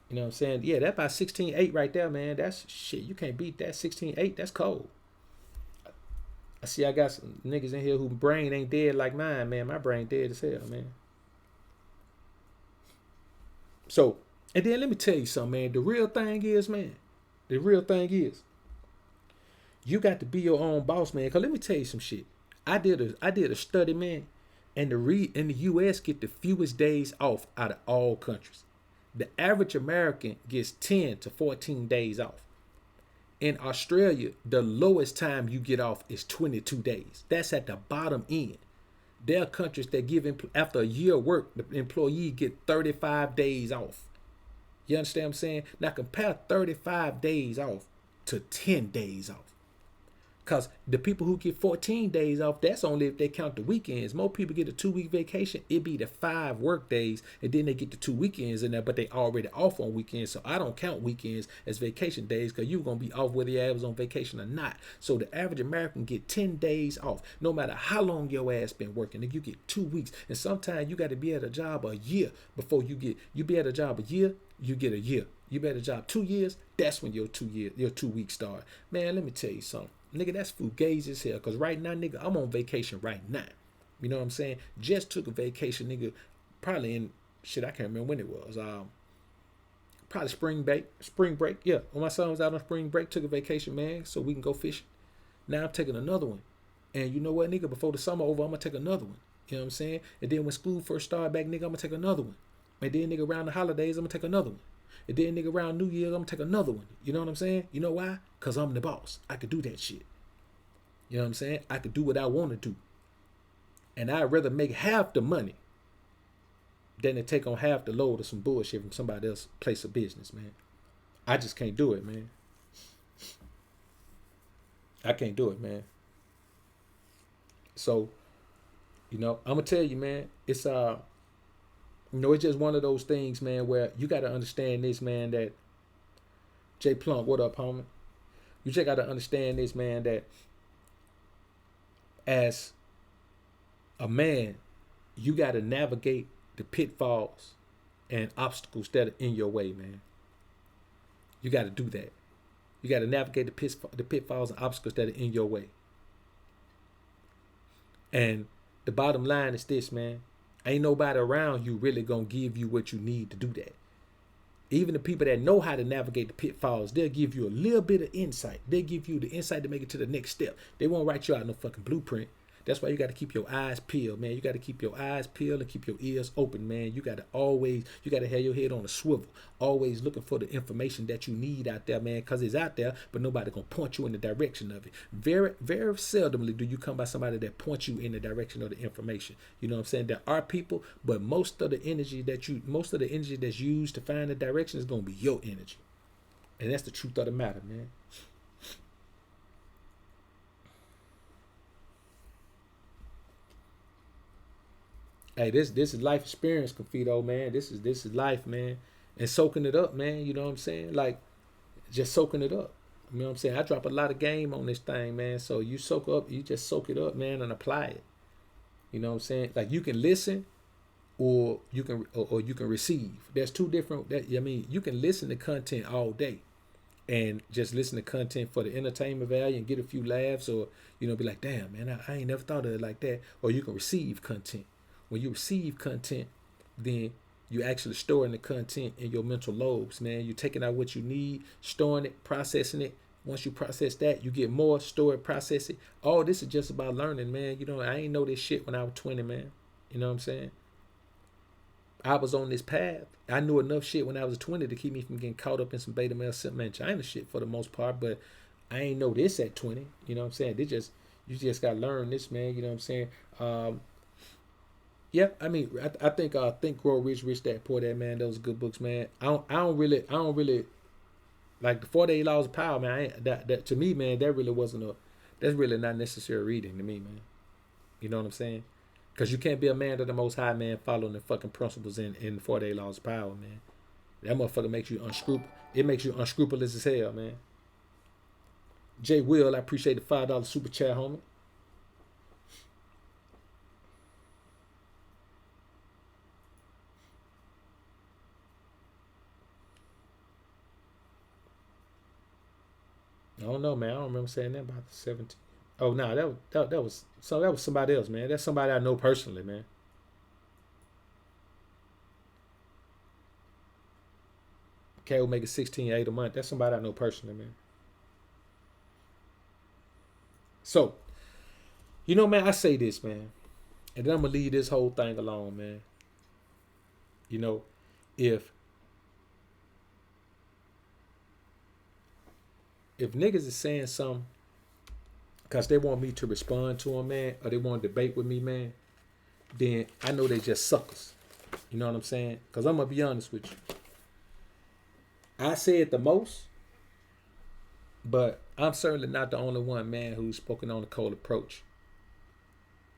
A: You know what I'm saying? Yeah, that about 16.8 right there, man. That's shit. You can't beat that 16.8. That's cold. I see I got some niggas in here whose brain ain't dead like mine, man. My brain dead as hell, man. So, and then let me tell you something, man. The real thing is, you got to be your own boss, man. Cause let me tell you some shit. I did a study, man, and in the US get the fewest days off out of all countries. The average American gets 10 to 14 days off. In Australia, the lowest time you get off is 22 days. That's at the bottom end. There are countries that give, after a year of work, the employee get 35 days off. You understand what I'm saying? Now compare 35 days off to 10 days off. Because the people who get 14 days off, that's only if they count the weekends. Most people get a 2-week vacation. It be the 5 work days, and then they get the 2 weekends in there, but they already off on weekends. So I don't count weekends as vacation days because you're going to be off whether your ass was on vacation or not. So the average American get 10 days off, no matter how long your ass been working. If you get 2 weeks, and sometimes you got to be at a job a year before you be at a job a year, you get a year. You be at a job 2 years, that's when your 2 weeks start. Man, let me tell you something. Nigga, that's fugazi as hell. Because right now, nigga, I'm on vacation right now. You know what I'm saying? Just took a vacation, nigga. Probably in, shit, I can't remember when it was. Probably spring break. Yeah, when my son was out on spring break, took a vacation, man, so we can go fishing. Now I'm taking another one. And you know what, nigga? Before the summer over, I'm going to take another one. You know what I'm saying? And then when school first started back, nigga, I'm going to take another one. And then, nigga, around the holidays, I'm going to take another one. And then, nigga, around New Year's, I'm going to take another one. You know what I'm saying? You know why? Because I'm the boss. I could do that shit. You know what I'm saying? I could do what I want to do. And I'd rather make half the money than to take on half the load of some bullshit from somebody else's place of business, man. I just can't do it, man. I can't do it, man. So, you know, I'm going to tell you, man, it's, you know, it's just one of those things, man, where you got to understand this, man, that J Plump, what up, homie? You just got to understand this, man, that as a man, you got to navigate the pitfalls and obstacles that are in your way, man. You got to do that. You got to navigate the pitfalls and obstacles that are in your way. And the bottom line is this, man. Ain't nobody around you really gonna give you what you need to do that. Even the people that know how to navigate the pitfalls, they'll give you a little bit of insight. They'll give you the insight to make it to the next step. They won't write you out no fucking blueprint. That's why you got to keep your eyes peeled, man. You got to keep your eyes peeled and keep your ears open, man. You got to have your head on a swivel, always looking for the information that you need out there, man, because it's out there, but nobody going to point you in the direction of it. Very, very seldomly do you come by somebody that points you in the direction of the information. You know what I'm saying? There are people, but most of the energy that's used to find the direction is going to be your energy. And that's the truth of the matter, man. Hey, this is life experience, Confito, man. This is life, man. And soaking it up, man. You know what I'm saying? Like, just soaking it up. You know what I'm saying? I drop a lot of game on this thing, man. So you just soak it up, man, and apply it. You know what I'm saying? Like, you can listen or you can receive. There's two different you can listen to content all day and just listen to content for the entertainment value and get a few laughs, or be like, damn, man, I ain't never thought of it like that. Or you can receive content. When you receive content, then you actually storing the content in your mental lobes, man. You're taking out what you need, storing it, processing it. Once you process that, you get more, store it, process it. All this is just about learning, man. I ain't know this shit when I was 20, man. You know what I'm saying? I was on this path. I knew enough shit when I was 20 to keep me from getting caught up in some beta male simp man China shit for the most part, but I ain't know this at 20. You know what I'm saying? You just got to learn this, man. You know what I'm saying? Yeah, I mean, I think Think Grow Rich, Rich Dad Poor Dad, man. Those are good books, man. I don't really like the 48 Laws of Power, man. That to me, man, that's really not necessary reading to me, man. You know what I'm saying? Because you can't be a man of the Most High, man, following the fucking principles in the 48 Laws of Power, man. That motherfucker makes you unscrupulous. It makes you unscrupulous as hell, man. Jay Will, I appreciate the $5 super chat, homie. I don't know, man. I don't remember saying that about the 17. Oh no, that was somebody else, man. That's somebody I know personally, man. Cat will make it 16.8 a month. That's somebody I know personally, man. So, man, I say this, man, and then I'm gonna leave this whole thing alone, man. If niggas is saying something because they want me to respond to them, man, or they want to debate with me, man, then I know they just suckers. You know what I'm saying? Because I'm going to be honest with you. I say it the most, but I'm certainly not the only one, man, who's spoken on the cold approach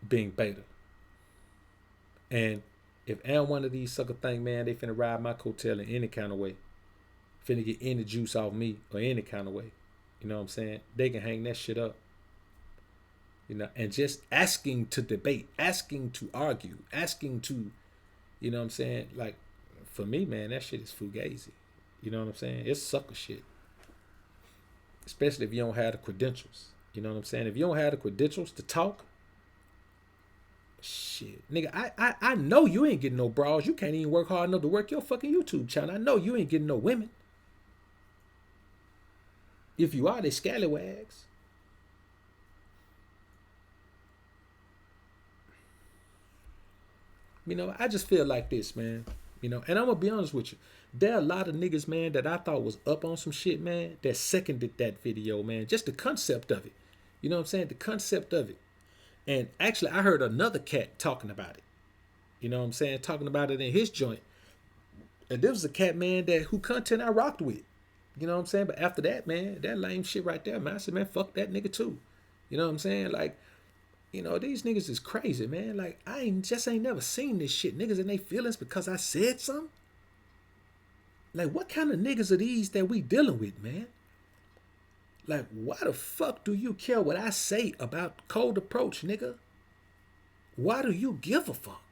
A: being beta. And if I'm one of these sucker thing, man, they finna ride my coattail in any kind of way. Finna get any juice off me or any kind of way. You know what I'm saying? They can hang that shit up. And just asking to debate, asking to argue, asking to, you know what I'm saying? Like, for me, man, that shit is fugazi. You know what I'm saying? It's sucker shit. Especially if you don't have the credentials. You know what I'm saying? If you don't have the credentials to talk, shit. Nigga, I know you ain't getting no bras. You can't even work hard enough to work your fucking YouTube channel. I know you ain't getting no women. If you are, they scallywags. I just feel like this, man. And I'm going to be honest with you. There are a lot of niggas, man, that I thought was up on some shit, man, that seconded that video, man. Just the concept of it. You know what I'm saying? The concept of it. And actually, I heard another cat talking about it. You know what I'm saying? Talking about it in his joint. And there was a cat, man, who content I rocked with. You know what I'm saying? But after that, man, that lame shit right there, man, I said, man, fuck that nigga too. You know what I'm saying? Like, these niggas is crazy, man. Like, I ain't never seen this shit. Niggas in their feelings because I said something. Like, what kind of niggas are these that we dealing with, man? Like, why the fuck do you care what I say about cold approach, nigga? Why do you give a fuck?